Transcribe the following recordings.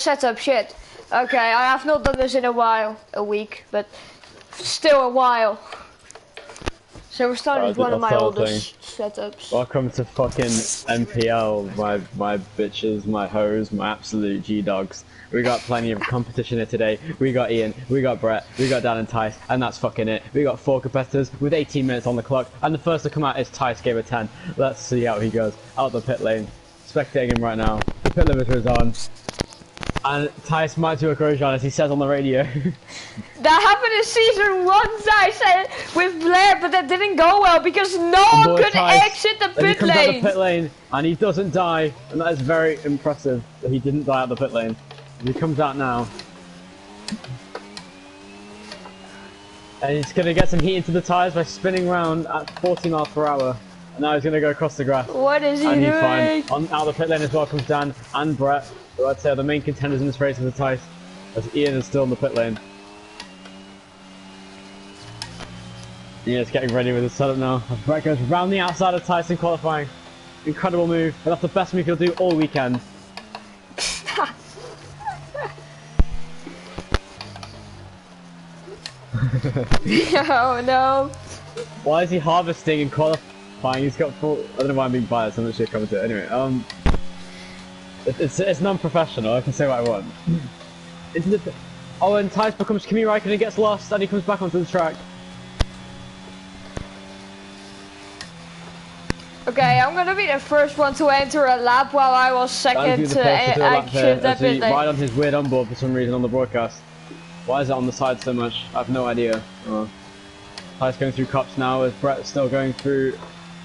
setup shit. Okay, I have not done this in a while, a week, but still a while. Silverstone is one of my oldest setups. Welcome to fucking NPL, my bitches, my hoes, my absolute G-dogs. We got plenty of competition here today. We got Ian, we got Brett, we got Daan and Tice, and that's fucking it. We got 4 competitors with 18 minutes on the clock, and the first to come out is Tice, gave a 10. Let's see how he goes. Out the pit lane. Spectating him right now. The pit limiter is on. And Tice might do a Grosjean, as he says on the radio. That happened in season 1, I said, with Blair, but that didn't go well because no one could exit the pit lane. He comes out the pit lane and he doesn't die, and that is very impressive that he didn't die out the pit lane. He comes out now. And he's going to get some heat into the tyres by spinning around at 40 miles per hour. And now he's going to go across the grass. What is he doing? And he's fine. Out of the pit lane as well comes Daan and Brett, who I'd say are the main contenders in this race with the Tice, as Ian is still in the pit lane. Ian's getting ready with his setup now. As Brett goes round the outside of Tice in qualifying. Incredible move, and that's the best move he'll do all weekend. Oh no. Why is he harvesting in qualifying? He's got full... I don't know why I'm being biased, I'm not sure coming to it. Anyway, it's non-professional, I can say what I want. Oh, and Tice becomes Kimi Räikkönen and gets lost, and he comes back onto the track. Okay, I'm gonna be the first one to enter a lap while I was second to exit the pit lane. Right on his weird onboard for some reason on the broadcast. Why is it on the side so much? I have no idea. Tice going through cups now, as Brett's still going through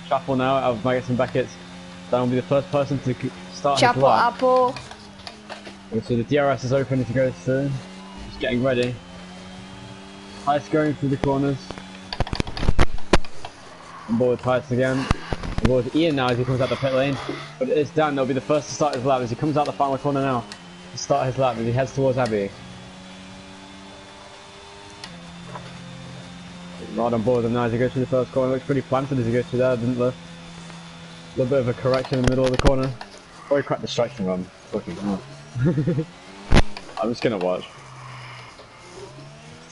Chapel now out of Maggots and Beckett's. That will be the first person to start his lap. Apple. So the DRS is open as he goes through. Just getting ready. Tice going through the corners. On board with Tice again. On board with Ian now as he comes out the pit lane. But it is Daan that'll be the first to start his lap as he comes out the final corner now. To start his lap as he heads towards Abbey. Right on board with him now as he goes through the first corner. Looks pretty planted as he goes through there, didn't look. A little bit of a correction in the middle of the corner. Or he cracked the distraction run. Fucking hell. I'm just gonna watch.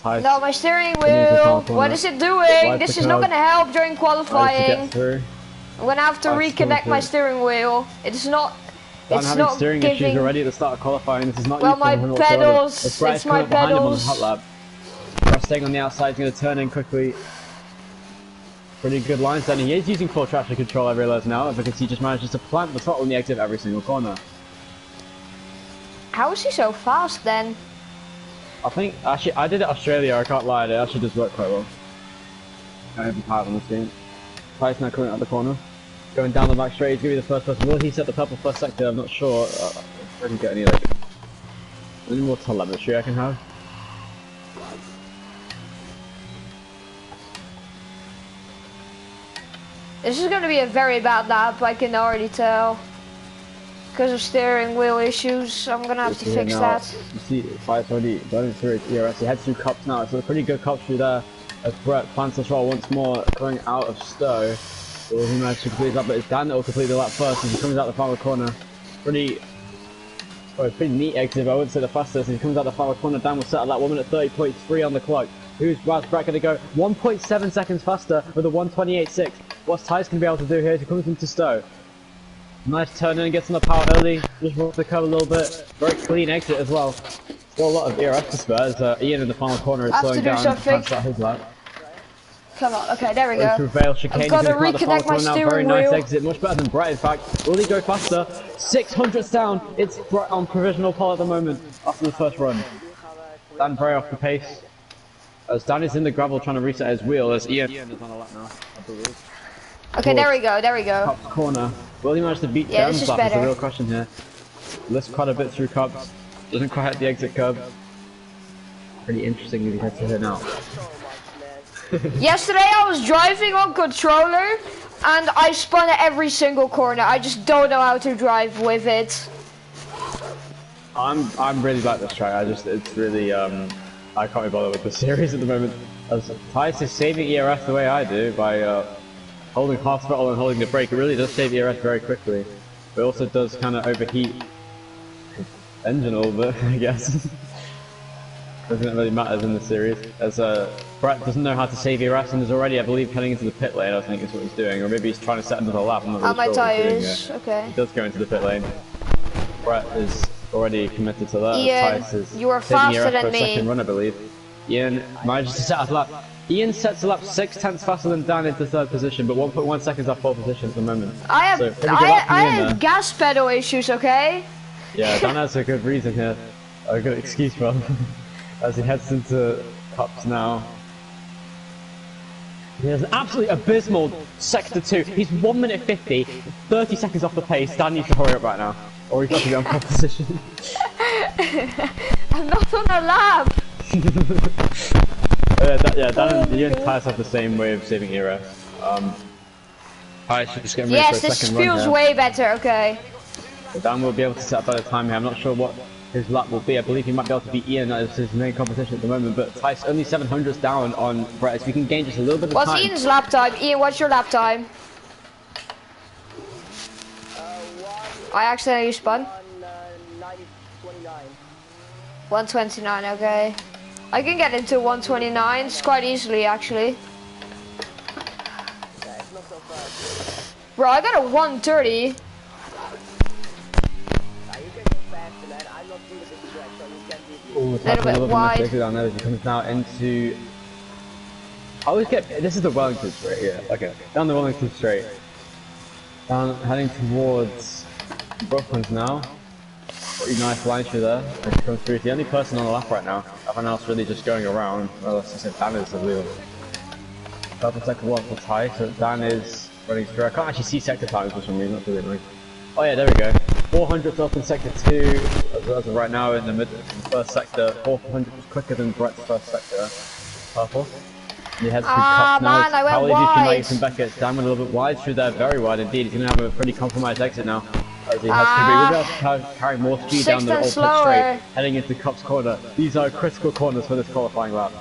Tice. No, my steering wheel. What is it doing? This is not gonna help during qualifying. I'm gonna have to reconnect my steering wheel. It's not. It's not steering giving. Issues already at the start of qualifying. This is not. Well, my pedals. It's my pedals. Staying on the outside, he's going to turn in quickly. Pretty good lines then. He is using full traction control, I realise now, because he just manages to plant the throttle in the exit every single corner. How is he so fast then? I think, actually, I did it Australia, I can't lie, it actually does work quite well. I have a power on this game. Tice now coming out the corner. Going down the back straight, he's going to be the first person. Will he set the purple first sector? I'm not sure. I didn't get any more telemetry I can have. This is gonna be a very bad lap, I can already tell. Because of steering wheel issues, I'm gonna have to fix that. You see, Tice already going through his DRS. He heads through cups now, so a pretty good cup through there. As Brett plants the throttle once more, going out of Stowe. Will he manage to complete his lap? But it's Daan that will complete the lap first as he comes out the final corner. Pretty neat exit, but I wouldn't say the fastest. As he comes out the final corner, Daan will settle that 1 minute 30.3 on the clock. Who's Brett going to go 1.7 seconds faster with a 1:28.6? What's Tice going to be able to do here as he comes into Stowe? Nice turn in and gets on the power early. Just walks the curve a little bit. Very clean exit as well. Still a lot of ERS to spare as Ian in the final corner is slowing down and plants out his lap. Come on, okay, there we go. Through Vale chicane, I've got to reconnect my steering wheel. Very nice exit, much better than Brett in fact. Will he go faster? 600ths down. It's Brett on provisional pole at the moment after the first run. Daan very off the pace. As Daan is in the gravel trying to reset his wheel as Ian is on a lap now, I believe. Okay, there we go, there we go. Cups corner. Will he manage to beat Dan's lap? Is the real question here. Lifts quite a bit through cups. Doesn't quite hit the exit curb. Pretty interesting if he heads to here now. Yesterday I was driving on controller and I spun at every single corner. I just don't know how to drive with it. I'm really like this track. It's really I can't be bothered with the series at the moment. As Tice is saving ERS the way I do by holding half throttle and holding the brake. It really does save ERS very quickly. But it also does kind of overheat engine a little bit, I guess. Doesn't really matter in the series, as Brett doesn't know how to save ERS and is already, I believe, heading into the pit lane, I think is what he's doing, or maybe he's trying to set another lap. I'm not really my sure tires, okay. He does go into the pit lane. Brett is already committed to that. Ian, you are faster than me. Second run, I believe. Ian manages to set a lap. Ian sets a lap 6/10 faster than Dan into third position, but 1.1 seconds off pole position at the moment. I have gas pedal issues, okay? Yeah, Dan has a good reason here, a good excuse for him, as he heads into cups now. He has an absolutely abysmal sector 2. He's 1 minute 50, 30 seconds off the pace. Dan needs to hurry up right now, or he's got to be on pole position. I'm not on a lap. Dan and Ian Tyres have the same way of saving ERS. I should just get ready for a second run. Yes, this feels way better, okay. Dan will be able to set a better time here. I'm not sure what his lap will be. I believe he might be able to beat Ian as his main competition at the moment, but Ty's only 700s down on Brett, so we can gain just a little bit of time. What's Ian's lap time? Ian, what's your lap time? I accidentally spun. 129, okay. I can get into 129 quite easily, actually. Bro, I got a 130. Ooh, a little bit wide. Down there as he comes now into. I always get this is the Wellington straight here. Okay, down the Wellington straight. Down heading towards Brooklands now. Pretty nice line through there. As he comes through, he's the only person on the lap right now. Everyone else really just going around. Well, let's just say Dan is the wheel. Purple sector 1 for Ty, so Dan is running through. I can't actually see sector times for some reason. That's really annoying. Oh yeah, there we go. 400th up in sector 2, as of right now in the first sector. 400 was quicker than Brett's first sector. Purple. And he heads through cups now. Man, I went wide. From Beckett. Dan went a little bit wide through there, very wide indeed. He's going to have a pretty compromised exit now. As he has to be able to carry more speed down the old pit straight, heading into Cups corner. These are critical corners for this qualifying lap.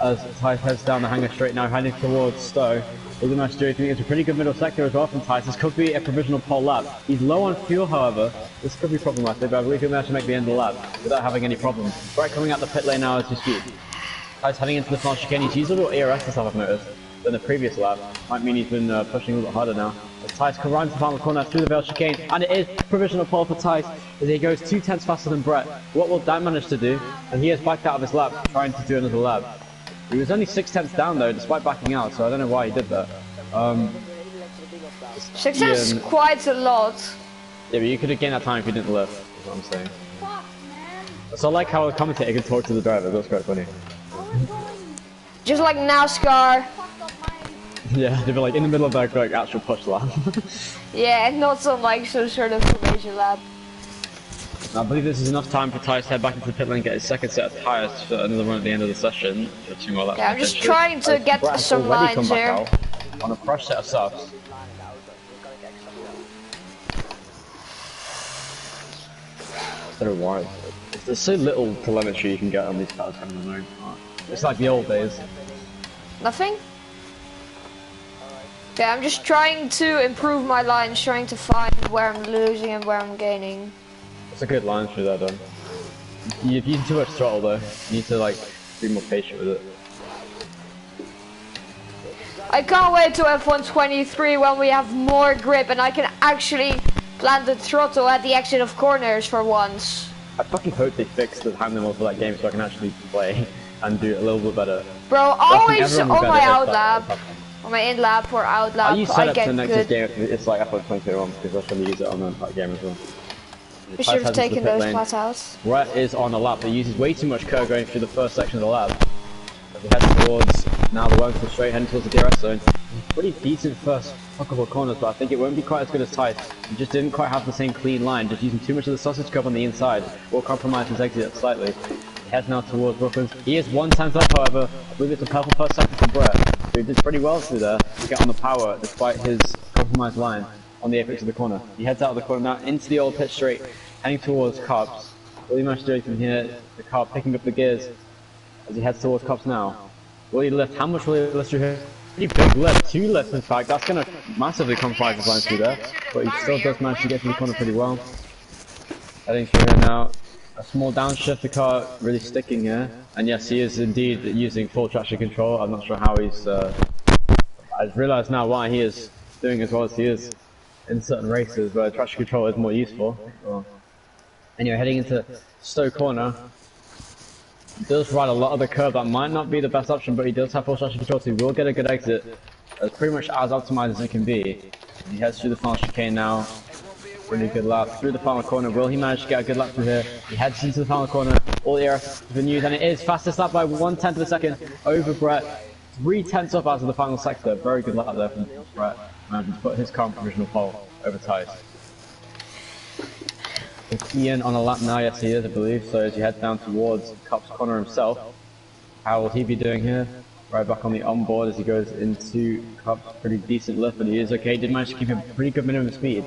As Ty heads down the hanger straight now, heading towards Stowe. Really nice to do. I think it's a pretty good middle sector as well from Ty. This could be a provisional pole lap. He's low on fuel, however. This could be problematic, but I believe he'll manage to make the end of the lap without having any problems. Right, coming out the pit lane now as we speak. Ty's heading into the final chicane. He's used a little ERS and stuff, I've noticed, than the previous lap. Might mean he's been pushing a little bit harder now. As Ty's come around to the final corner through the Vale chicane, and it is provisional pole for Ty as he goes 2/10 faster than Brett. What will Dan manage to do? And he has backed out of his lap, trying to do another lap. He was only 6/10 down though, despite backing out, so I don't know why he did that. 6 is quite a lot. Yeah, but you could have gained that time if you didn't lift, is what I'm saying. So I like how a commentator can talk to the driver, that's quite funny. Just like NASCAR. Yeah, they'd be like in the middle of their like actual push lap. Yeah, and not some like some sort of formation lap. I believe this is enough time for Tyus to head back into the pit lane and get his second set of tyres for another run at the end of the session. For 2 more laps. Yeah, I'm just trying to get some lines here. On a fresh set of subs. So wide. There's so little telemetry you can get on these cars from the moon. It's like the old days. Nothing? Okay, I'm just trying to improve my lines, trying to find where I'm losing and where I'm gaining. It's a good line through there, though. You've used too much throttle, though. You need to, like, be more patient with it. I can't wait to F123 when we have more grip and I can actually plant the throttle at the exit of corners for once. I fucking hope they fix the handling mode for that game so I can actually play and do it a little bit better. Bro, always on my out lap, on my in lap or out lap, I get good. Game, it's like F121 because I should use it on that game as well. We should have taken those flats out. Brett is on the lap, he uses way too much curve going through the first section of the lap. As we head towards now the Wellington straight, heading towards the DRS zone. Pretty decent first couple of corners, but I think it won't be quite as good as Ty. He just didn't quite have the same clean line, just using too much of the sausage cup on the inside, will compromise his exit slightly. He heads now towards Brooklands. He is 1 tenth up, however. I believe it's a purple first second for Brett. So he did pretty well through there to get on the power despite his compromised line on the apex of the corner. He heads out of the corner now into the old pit straight, heading towards Cups. Will he manage to do anything here? The car picking up the gears as he heads towards Cups now. Will he lift? How much will he lift through here? Pretty big lift, 2 lifts in fact. That's going to massively compromise his line through there, but he still does manage to get to the corner pretty well. Heading through here now. A small downshift, the car really sticking here. And yes, he is indeed using full traction control. I'm not sure how he's... I've realised now why he is doing as well as he is in certain races where traction control is more useful. Well, anyway, heading into Stowe Corner. He does ride a lot of the curb. That might not be the best option, but he does have full traction control, so he will get a good exit. That's pretty much as optimized as it can be. He heads through the final chicane now. Really good lap through the final corner. Will he manage to get a good lap through here? He heads into the final corner. All the air has been used, and it is fastest lap by 1/10 of a second over Brett. 3/10 up out of the final sector. Very good lap there from Brett. Managed to put his car on provisional pole over Tice. Is Ian on a lap now? Yes, he is, I believe. So as he heads down towards Cup's corner himself, how will he be doing here? Right back on the onboard as he goes into Cup's pretty decent lift, but he is okay. He did manage to keep a pretty good minimum speed.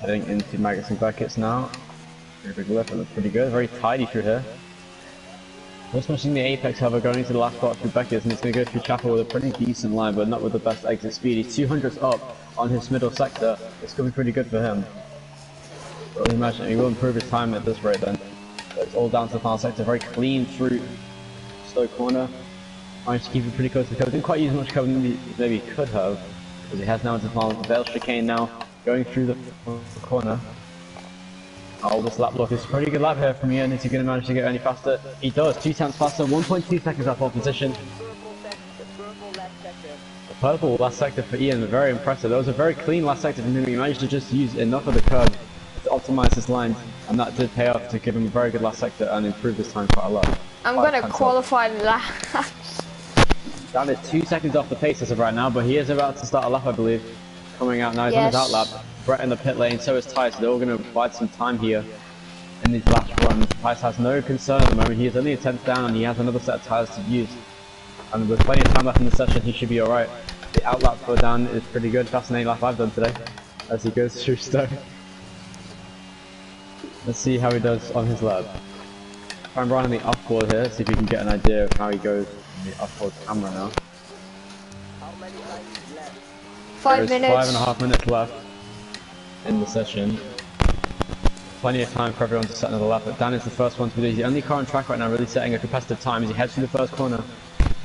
Heading into Maggots and Beckett's now. Very big lift, that looks pretty good. Very tidy through here. Just smashing the apex, however, going into the last spot through Beckett's, and he's going to go through Chapel with a pretty decent line, but not with the best exit speed. He's 200s up on his middle sector. It's going to be pretty good for him. But I imagine he will improve his time at this rate then. But it's all down to the final sector. Very clean through Stowe Corner. Managed to keep it pretty close to the cover. Didn't quite use much cover maybe he could have, because he has now into the final Vale chicane now. Going through the corner. Oh, this lap look is a pretty good lap here from Ian. Is he going to manage to get any faster? He does, 2/10 faster, 1.2 seconds off pole position. The purple last sector for Ian, very impressive. That was a very clean last sector from him. He managed to just use enough of the curb to optimize his lines, and that did pay off to give him a very good last sector and improve his time quite a lot. I'm going to qualify lap. Daan is 2 seconds off the pace as of right now, but he is about to start a lap, I believe. Coming out now, he's on his out lap. Brett in the pit lane, so is Tice. They're all going to provide some time here in these last runs. Tice has no concern at the moment. He is only a 10th down, and he has another set of tyres to use. And with plenty of time left in the session, he should be alright. The out lap for Daan is pretty good, faster than any lap I've done today, as he goes through Stowe. Let's see how he does on his lap. Try and run on the offboard here, see if you can get an idea of how he goes on the offboard camera now. 5 minutes. 5.5 minutes left in the session. Plenty of time for everyone to set another lap, but Daan is the first one to do. He's the only car on track right now really setting a competitive time as he heads through the first corner.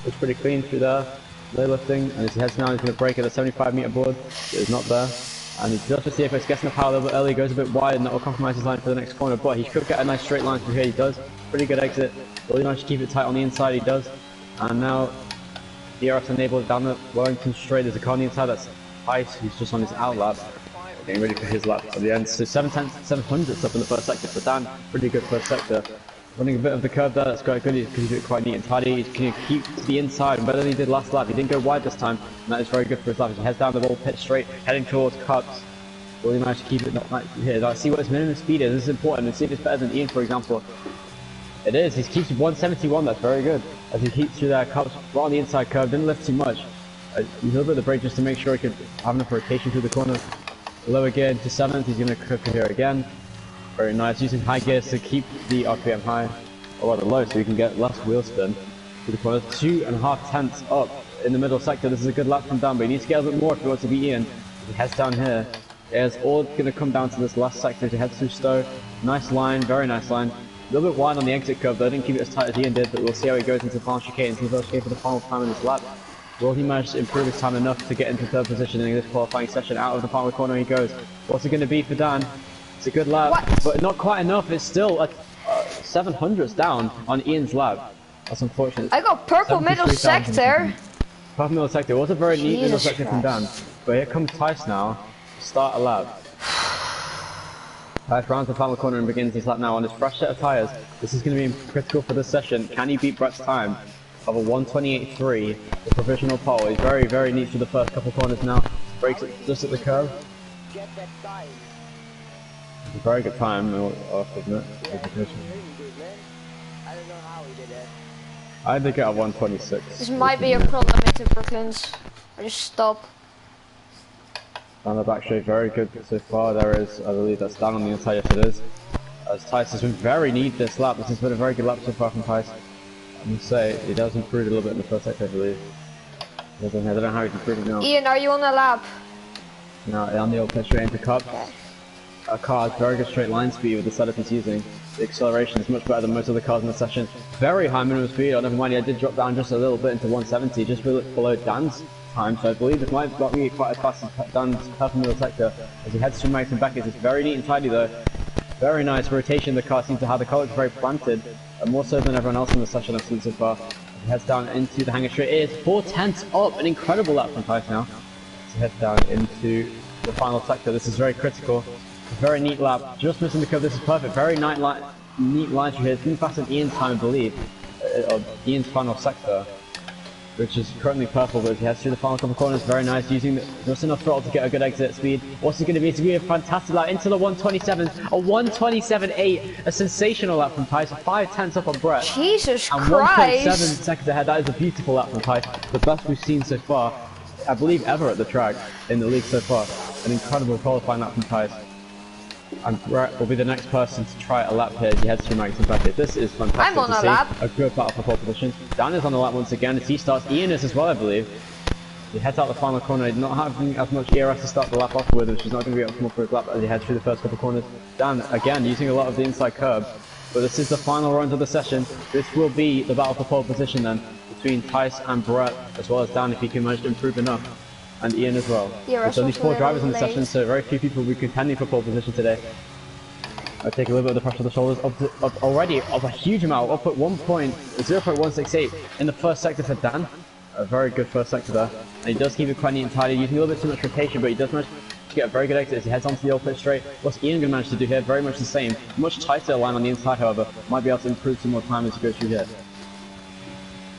Looks pretty clean through there, low lifting, and as he heads now he's going to brake at the 75-meter board. It is not there. And he just the apex, gets in the power a little bit early, goes a bit wide, and that will compromise his line for the next corner, but he could get a nice straight line through here. He does. Pretty good exit. Really nice to keep it tight on the inside, he does. And now DRS enabled down the Wellington straight. There's a car on the inside that's Tice, who's just on his out lap, getting ready for his lap at the end. So 700s up in the first sector for Daan. Pretty good first sector. Running a bit of the curve there, that's quite good. He's going to do it quite neat and tidy. He's going to keep to the inside, and better than he did last lap. He didn't go wide this time, and that is very good for his lap. He heads down the wall, pit straight, heading towards Cups. Will he manage to keep it not here? Now, see what his minimum speed is. This is important. And see if it's better than Ian, for example. It is. He keeps 171. That's very good. As he keeps through that Cups right on the inside curve, didn't lift too much. He's a little bit of the brake just to make sure he could have enough rotation through the corner. Lower gear into 7th. He's going to cook here again. Very nice. Using high gears to keep the RPM high, or rather low, so he can get less wheel spin through the corner. 2.5 tenths up in the middle sector. This is a good lap from Daan, but he needs to get a bit more if he wants to beat Ian. He heads down here. It's all going to come down to this last sector as he heads through Stowe. Nice line, very nice line. A little bit wide on the exit curve, though. I didn't keep it as tight as Ian did, but we'll see how he goes into the final chicane. He's going to for the final time in this lap. Will he manage to improve his time enough to get into third position in this qualifying session? Out of the final corner he goes. What's it going to be for Daan? It's a good lap, but not quite enough. It's still 700s down on Ian's lap. That's unfortunate. I got purple middle sector. Purple middle sector. It was a very neat middle sector from Daan. But here comes Tice now to start a lap. Tice rounds the final corner and begins his lap now on his fresh set of tyres. This is going to be critical for this session. Can he beat Brett's time of a 1:28.3, the provisional pole? He's very, very neat for the first couple corners now. Brakes it just at the curve. It's a very good time, I have to admit. I think at 1:26. This might be a problem into Brooklands. I just stop. Down the back straight, very good so far. There is, I believe that's down on the inside, yes it is. As Tice has been very neat this lap. This has been a very good lap so far from Tice. I must say, he does improve a little bit in the first sector, I believe. I don't know how he's improving now. Ian, are you on a lap? Now, on the old pit straight into Cup. Okay. car has very good straight line speed with the setup he's using. The acceleration is much better than most of the cars in the session. Very high minimum speed. Oh, never mind, I did drop down just a little bit into 170, just below Daan's time. So I believe this might not be quite as fast as Daan's purple middle sector as he heads through Max and Beckett. It's very neat and tidy though. Very nice rotation the car seems to have. The car looks very planted, more so than everyone else in the session I've seen so far. He heads down into the hangar straight. It is 4/10 up, an incredible lap from Tice now. He heads down into the final sector. This is very critical. Very neat lap, just missing the curve. This is perfect. Very neat line through here. It's been faster than Ian's time, I believe, of Ian's final sector, which is currently purple. But as he heads through the final couple of corners, very nice, using just enough throttle to get a good exit speed. What's it going to be? It's going to be a fantastic lap into the 127, a 127.8, a sensational lap from Tice, 5/10 up on Brett. Jesus and Christ! 1.7 seconds ahead. That is a beautiful lap from Tice, the best we've seen so far, I believe, ever at the track in the league so far. An incredible qualifying lap from Tice. And Brett will be the next person to try a lap here as he heads through Max and Beckett. This is fantastic. I'm on a lap. A good battle for pole position. Daan is on the lap once again as he starts. Ian is as well, I believe. He heads out the final corner, not having as much ERS to start the lap off with, which is not going to be optimal for his lap as he heads through the first couple of corners. Daan, again, using a lot of the inside curb. But this is the final round of the session. This will be the battle for pole position then, between Tice and Brett, as well as Daan if he can manage to improve enough. And Ian as well. There's only 4 drivers in the session, so very few people will be contending for pole position today. I take a little bit of the pressure off the shoulders, up already of a huge amount, up at 0.168 in the first sector for Daan. A very good first sector there. And he does keep it quite neat and tidy, using a little bit too much rotation, but he does manage to get a very good exit as he heads onto the old pit straight. What's Ian going to manage to do here? Very much the same. Much tighter line on the inside, however. Might be able to improve some more time as he goes through here.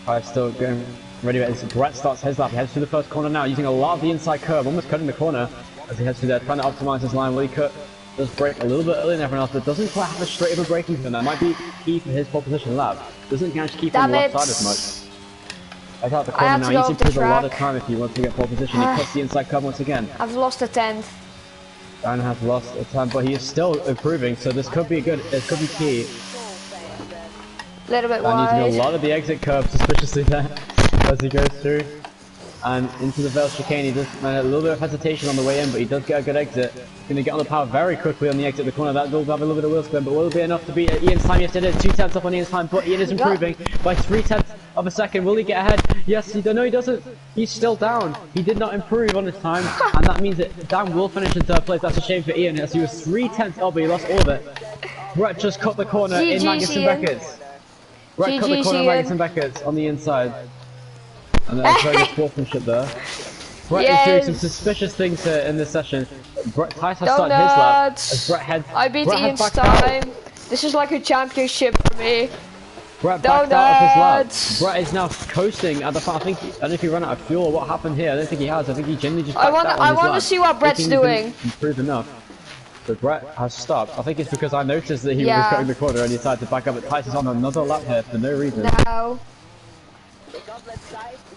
Five still going ready. As Brett starts his lap, he heads through the first corner now, using a lot of the inside curve, almost cutting the corner as he heads through there, trying to optimize his line. Will he cut? Does brake a little bit earlier than everyone else, but doesn't quite have a straight of a braking zone. That might be key for his pole position lap. Doesn't manage to keep on the left side as much. I thought the corner now, he needs to improve a lot of time if he wants to get pole position. He cuts the inside curve once again. I've lost a 10th. Daan has lost a time, but he is still improving, so this could be good. It could be key. A little bit wide. Daan using a lot of the exit curve suspiciously there as he goes through. And into the Vale chicane, he does a little bit of hesitation on the way in, but he does get a good exit. He's going to get on the power very quickly on the exit of the corner. That will have a little bit of wheel spin, but will it be enough to beat Ian's time? Yes, it is. 2/10 up on Ian's time, but Ian is improving by 3/10 of a second. Will he get ahead? Yes, no, he doesn't. He's still down. He did not improve on his time, and that means that Daan will finish in 3rd place. That's a shame for Ian, as he was 3/10 up, but he lost all of it. Brett just cut the corner in Magnus and Beckett's. Brett cut the corner in Magnus and Beckett's on the inside. And that's very good sportsmanship there. Brett is doing some suspicious things here in this session. Tice has started his lap as Brett heads. I beat Ian's time. This is like a championship for me. Brett backed out of his lap. Brett is now coasting at the front. I don't know if he ran out of fuel or what happened here. I don't think he has. I think he genuinely just backed out on his lap. I want to see what Brett's doing. Improved enough. So Brett has stopped. I think it's because I noticed that he was cutting the corner and he decided to back up. But Tice is on another lap here for no reason. No.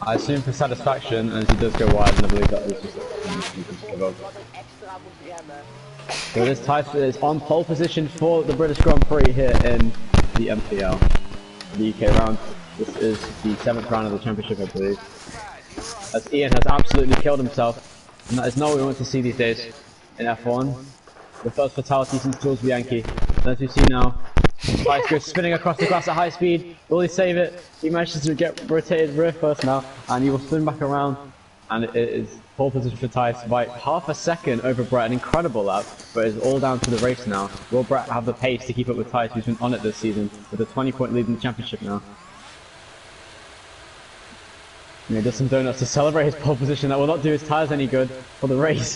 I assume for satisfaction, as he does go wide, and I believe that is just give up. So this Tice is on pole position for the British Grand Prix here in the NPL, the UK round. This is the 7th round of the championship, I believe. As Ian has absolutely killed himself, and that is not what we want to see these days in F1. The first fatality since Jules Bianchi. And as we see now, Tice goes spinning across the grass at high speed. Will he save it? He manages to get rotated rear first now, and he will spin back around. And it is pole position for Tice by half a second over Brett. An incredible lap, but it's all down to the race now. Will Brett have the pace to keep up with Tice, who's been on it this season, with a 20-point lead in the championship now? And he does some donuts to celebrate his pole position. That will not do his tyres any good for the race.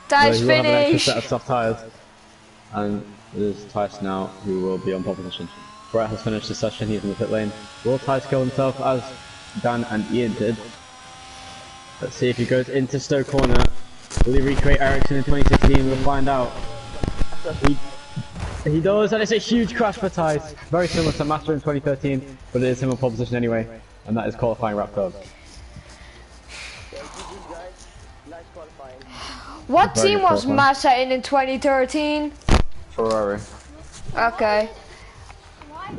Tice so he will have an extra finish! set of soft tyres. And it is Tice now who will be on pole position. Brett has finished the session, he's in the pit lane. Will Tice kill himself as Daan and Ian did? Let's see if he goes into Stowe corner. Will he recreate Ericsson in 2016? We'll find out. He does, and it's a huge crash for Tice. Very similar to Master in 2013, but it is him on pole position anyway. And that is qualifying wrapped up. What team was Massa in 2013? Ferrari. Okay. Why did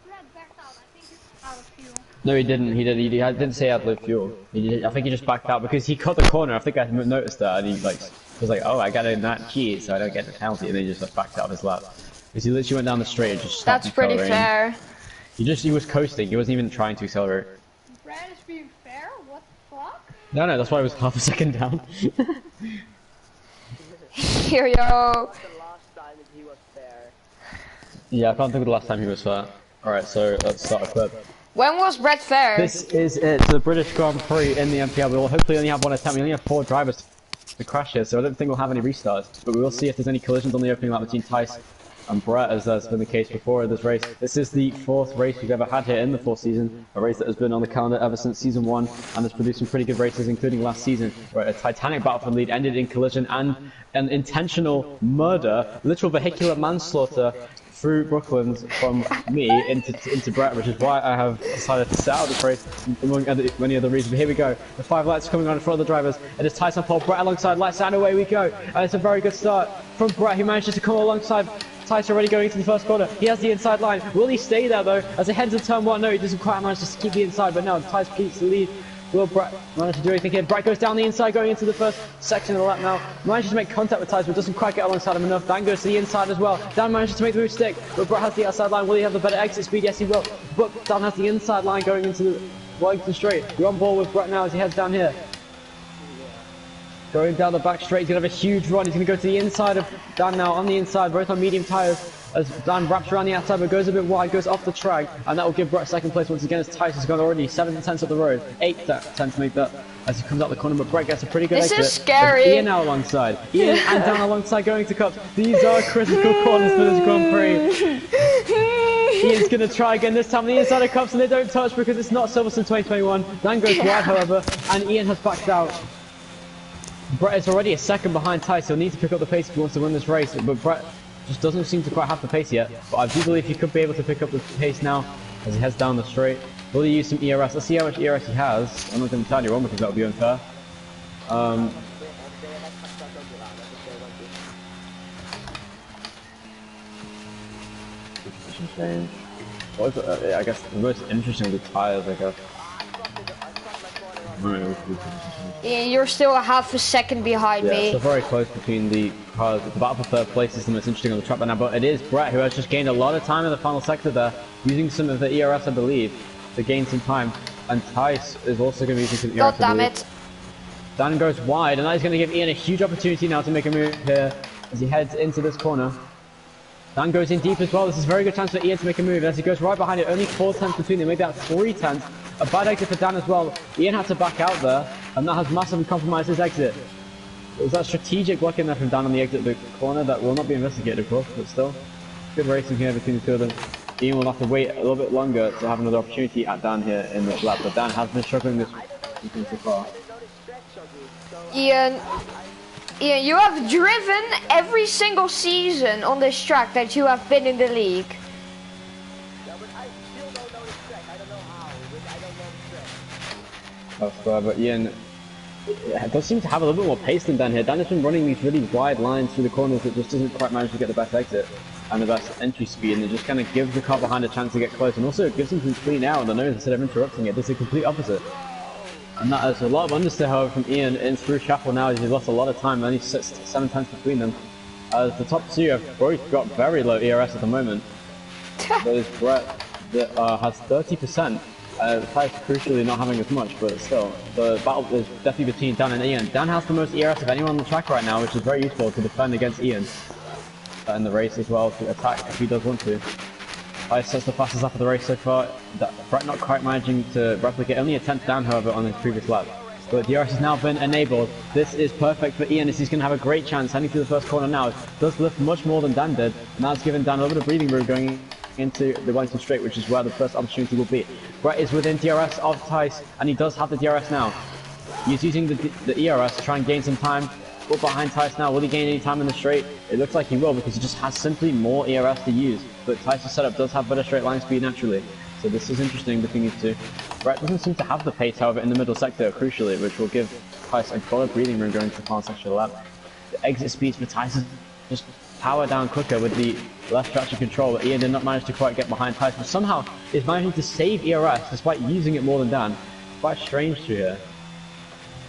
Brett back out? I think it's out of fuel. No, he didn't. He didn't say he had low fuel. I think he just backed out because he cut the corner. I think I noticed that, and he like was like, oh, I gotta not cheat so I don't get the penalty, and then he just like, backed out of his lap. Because he literally went down the straight and just stopped. That's pretty fair. He was coasting, he wasn't even trying to accelerate. Brad is being fair? What the fuck? No, that's why I was half a second down. Here yo. The last time he was fair. Yeah, I can't think of the last time he was fair. Alright, so let's start a clip. When was Brad fair? This is it, the British Grand Prix in the NPL. We will hopefully only have one attempt. We only have 4 drivers to crash here, so I don't think we'll have any restarts. But we will see if there's any collisions on the opening lap between Tice and Brett, as has been the case before in this race. This is the 4th race we've ever had here in the 4th season, a race that has been on the calendar ever since season 1 and has produced some pretty good races, including last season, where a titanic battle for the lead ended in collision and an intentional murder, literal vehicular manslaughter through Brooklands from me into Brett, which is why I have decided to set out this race, among many other reasons. But here we go. The 5 lights coming on in front of the drivers. It is Tyson Paul, Brett alongside lights, and away we go. And it's a very good start from Brett, who manages to come alongside Tyson already going into the first corner. He has the inside line. Will he stay there though? As he heads into turn 1, no, he doesn't quite manage to keep the inside, but no, Tyson keeps the lead. Will Brett manage to do anything here? Brett goes down the inside going into the first section of the lap now. Manages to make contact with Tyson, but doesn't quite get alongside him enough. Dan goes to the inside as well. Dan manages to make the move stick, but Brett has the outside line. Will he have the better exit speed? Yes, he will. But Dan has the inside line going into the Wellington straight. We're on board with Brett now as he heads down here. Going down the back straight, he's going to have a huge run. He's going to go to the inside of Dan now, on the inside, both on medium tyres. As Dan wraps around the outside but goes a bit wide, goes off the track, and that will give Brett second place once again as Tyson's gone already 7 tenths up the road, 8 tenths to make that as he comes out the corner, but Brett gets a pretty good exit. This is scary. Ian now alongside, Ian and Dan alongside going to cups. These are critical corners for this Grand Prix. Ian's going to try again, this time on the inside of cups, and they don't touch because it's not Silverstone 2021. Dan goes wide, however, and Ian has backed out. Brett is already a second behind Tyson. He'll need to pick up the pace if he wants to win this race, but Brett just doesn't seem to quite have the pace yet. But I do believe he could be able to pick up the pace now as he heads down the straight. Will he use some ERS? Let's see how much ERS he has. I'm not going to tell you wrong because that would be unfair. What is it? I guess the most interesting of the tyres, I guess. Yeah, you're still a half a second behind me. Yeah, so very close between the cars. The battle for 3rd place is the most interesting on the track right now, but it is Brett who has just gained a lot of time in the final sector there, using some of the ERS, I believe, to gain some time. And Tice is also going to be using some ERS. God damn it. Dan goes wide, and that is going to give Ian a huge opportunity now to make a move here as he heads into this corner. Dan goes in deep as well. This is a very good chance for Ian to make a move as he goes right behind it. Only 4 tenths between them, maybe that's 3 tenths. A bad exit for Dan as well. Ian had to back out there, and that has massively compromised his exit. It was that strategic block in there from Dan on the exit of the corner that will not be investigated, of course, but still. Good racing here between the two of them. Ian will have to wait a little bit longer to have another opportunity at Dan here in the lap, but Dan has been struggling this weekend so far. Ian, you have driven every single season on this track that you have been in the league. But Ian does seem to have a little bit more pace than Dan here. Dan has been running these really wide lines through the corners that just doesn't quite manage to get the best exit and the best entry speed, and it just kind of gives the car behind a chance to get close, and also it gives him some clean air on the nose instead of interrupting it. It's the complete opposite. And that is a lot of understeer, however, from Ian in through Shuffle now as he's lost a lot of time, only 7 tenths between them. As the top 2 have both got very low ERS at the moment. There's Brett that has 30%. Tice crucially not having as much, but still, the battle is definitely between Dan and Ian. Dan has the most ERS of anyone on the track right now, which is very useful to defend against Ian in the race as well, to attack if he does want to. Tice sets the fastest lap of the race so far. Brett not quite managing to replicate, only a 10th down, however, on his previous lap. But the DRS has now been enabled. This is perfect for Ian as he's going to have a great chance heading through the first corner now. It does lift much more than Dan did, and that's given Dan a little bit of breathing room going into the Wellington straight, which is where the first opportunity will be. Brett is within DRS of Tice, and he does have the DRS now. He's using the ERS to try and gain some time. Up behind Tice now, will he gain any time in the straight? It looks like he will because he just has simply more ERS to use. But Tice's setup does have better straight line speed naturally. So this is interesting between these two. Brett doesn't seem to have the pace, however, in the middle sector, crucially, which will give Tice a lot of breathing room going to the final section of the lap. The exit speeds for Tice is just power down quicker with the left traction control, but Ian did not manage to quite get behind Tice, but somehow is managing to save ERS despite using it more than Dan. Quite strange through here.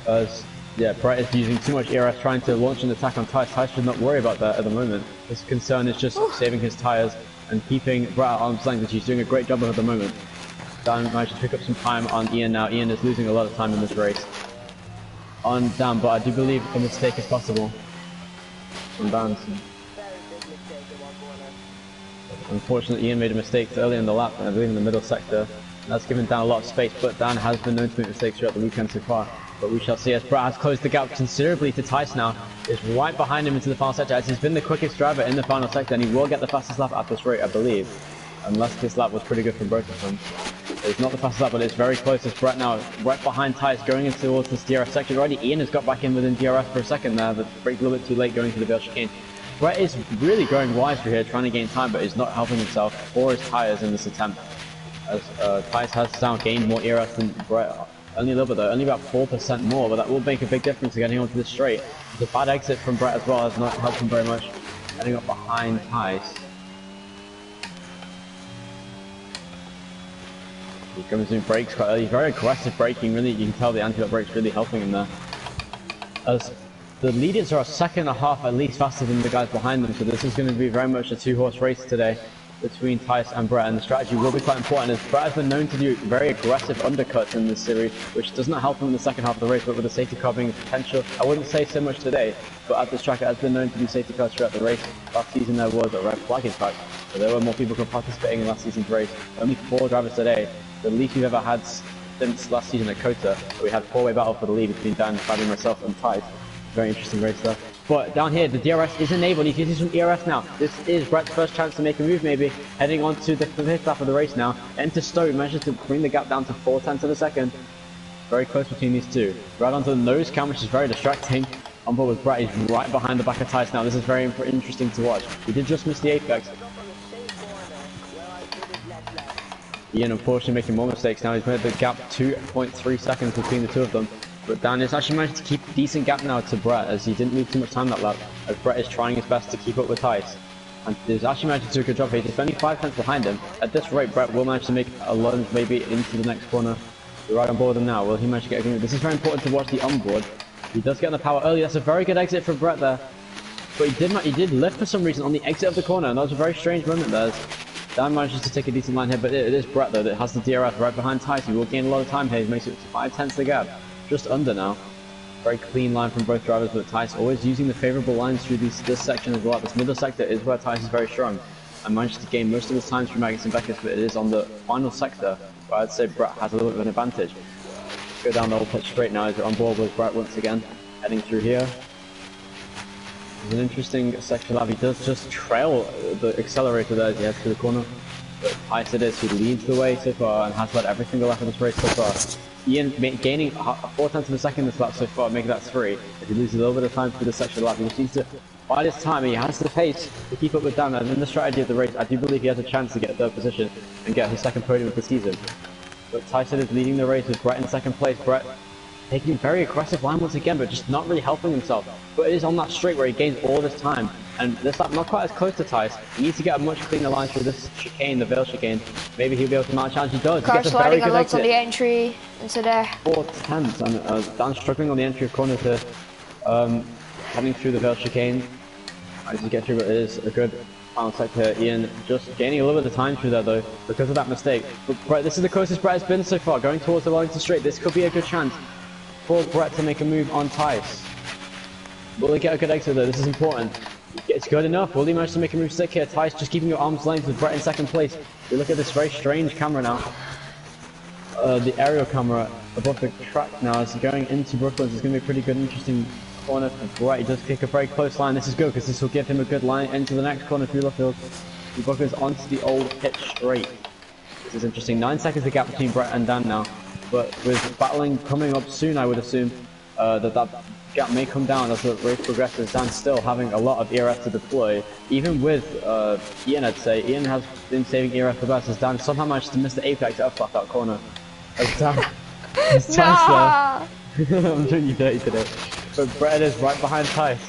As Yeah, Brett is using too much ERS trying to launch an attack on Tice. Tice should not worry about that at the moment. His concern is just saving his tyres and keeping Brett at arm's length, which he's doing a great job of at the moment. Daan managed to pick up some time on Ian now. Ian is losing a lot of time in this race on Daan, but I do believe a mistake is possible from Daan. Unfortunately, Ian made a mistake early in the lap, I believe in the middle sector. That's given Daan a lot of space, but Daan has been known to make mistakes throughout the weekend so far. But we shall see as Brett has closed the gap considerably to Tice now. Is right behind him into the final sector as he's been the quickest driver in the final sector, and he will get the fastest lap at this rate, I believe. Unless this lap was pretty good from both of them. It's not the fastest lap, but it's very close as Brett now right behind Tice going into towards this DRS section. Already Ian has got back in within DRS for a second there, but braked a little bit too late going to the Vale chicane. Brett is really going wide through here, trying to gain time, but is not helping himself or his tyres in this attempt. As Tice has now gained more ERS than Brett. Only a little bit though, only about 4% more, but that will make a big difference to getting onto this straight. The bad exit from Brett as well has not helped him very much, heading up behind Tice. He comes in brakes quite early, very aggressive braking, really, you can tell the anti-lock brake's really helping him there. As the leaders are a second and a half at least faster than the guys behind them, so this is going to be very much a two-horse race today between Tice and Brett, and the strategy will be quite important as Brett has been known to do very aggressive undercuts in this series, which does not help him in the second half of the race, but with the safety car being potential, I wouldn't say so much today, but at this track it has been known to do safety cars throughout the race. Last season there was a red flag in fact, so there were more people participating in last season's race, only 4 drivers today, the least we've ever had since last season at Kota. We had 4-way battle for the lead between Daan, Fabio, myself and Tice. Very interesting race there. But down here, the DRS is enabled. He can use some ERS now. This is Brett's first chance to make a move, maybe. Heading on to the 5th lap of the race now. Enter Stowe manages to bring the gap down to 0.4 of a second. Very close between these two. Right onto the nose cam, which is very distracting. On board with Brett, he's right behind the back of Tice now. This is very interesting to watch. He did just miss the apex. Ian, unfortunately, making more mistakes now. He's made the gap 2.3 seconds between the two of them. But Daan has actually managed to keep a decent gap now to Brett, as he didn't lose too much time that lap, as Brett is trying his best to keep up with Tice. And he's actually managed to do a good job here. He's only 5 tenths behind him. At this rate, Brett will manage to make a lunge maybe into the next corner. We're right on board with him now. Will he manage to get a good move? This is very important to watch the onboard. He does get on the power early. That's a very good exit for Brett there. But he did lift for some reason on the exit of the corner, and that was a very strange moment there. Daan manages to take a decent line here, but it is Brett though that has the DRS right behind Tice. He will gain a lot of time here. He makes it 5 tenths the gap. Just under now. Very clean line from both drivers, but Tice always using the favourable lines through this section as well. This middle sector is where Tice is very strong and managed to gain most of his time through Magnus and Beckes, but it is on the final sector where I'd say Brett has a little bit of an advantage. Go down the old pitch straight now as we're on board with Brett once again, heading through here. It's an interesting section lap. He does just trail the accelerator there as he heads to the corner. But Tice it is who leads the way so far and has led every single lap of this race so far. Ian gaining 4 tenths of a second this lap so far, making that 3. If he loses a little bit of time through this section of lap, he just needs to bide his time. He has the pace to keep up with Daan, and in the strategy of the race, I do believe he has a chance to get 3rd position and get his 2nd podium of the season. But Tice is leading the race with Brett in 2nd place. Brett taking a very aggressive line once again, but just not really helping himself. But it is on that straight where he gains all this time. And this lap not quite as close to Tice. He needs to get a much cleaner line through this chicane, the Vale chicane. Maybe he'll be able to mount a challenge. He does. Car he gets a very sliding good a lot exit. on the entry into there. 4 tenths, and Daan's struggling on the entry of corner to heading through the Vale chicane. As you get through, but it is a good final sector. Ian just gaining a little bit of time through there though, because of that mistake. But Brett, this is the closest Brett has been so far, going towards the Wellington straight. This could be a good chance for Brett to make a move on Tice. Will he get a good exit though? This is important. It's good enough. Will he manage to make a move stick here? Tice just keeping your arm's length with Brett in 2nd place. We look at this very strange camera now. The aerial camera above the track now as going into Brooklands is going to be a pretty good, interesting corner for Brett. He does kick a very close line. This is good because this will give him a good line into the next corner through Luffield. He Brooklands onto the old pitch straight. This is interesting. 9 seconds the gap between Brett and Daan now. But with battling coming up soon, I would assume that gap may come down as the race progresses. Daan still having a lot of ERS to deploy. Even with Ian, I'd say. Ian has been saving ERS the best as Daan somehow managed to miss the apex at a flat out corner. As Daan his Tice there. I'm doing you dirty today. But Brett is right behind Tice.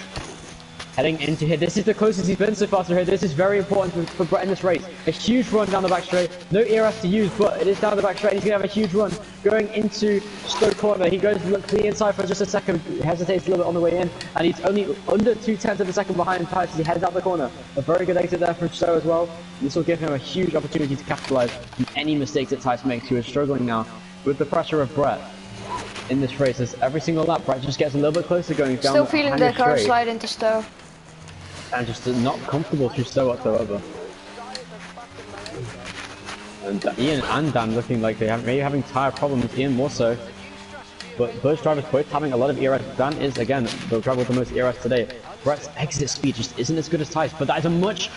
Heading into here, this is the closest he's been so far to here. This is very important for Brett in this race. A huge run down the back straight. No ERS to use, but it is down the back straight. He's going to have a huge run going into Stoke Corner. He goes look to the inside for just a second, hesitates a little bit on the way in, and he's only under 2/10 of a second behind Tice as he heads out the corner. A very good exit there from Stowe as well. This will give him a huge opportunity to capitalize on any mistakes that Tice makes, who is struggling now with the pressure of Brett. In this race, as every single lap, Brett just gets a little bit closer going down. Still feeling the car slide into Stowe. And just not comfortable through Stowe whatsoever. And Ian and Dan looking like they maybe having tyre problems, Ian more so. But both drivers both having a lot of ERS. Dan is, again, the driver with the most ERS today. Brett's exit speed just isn't as good as Tice, but that is a much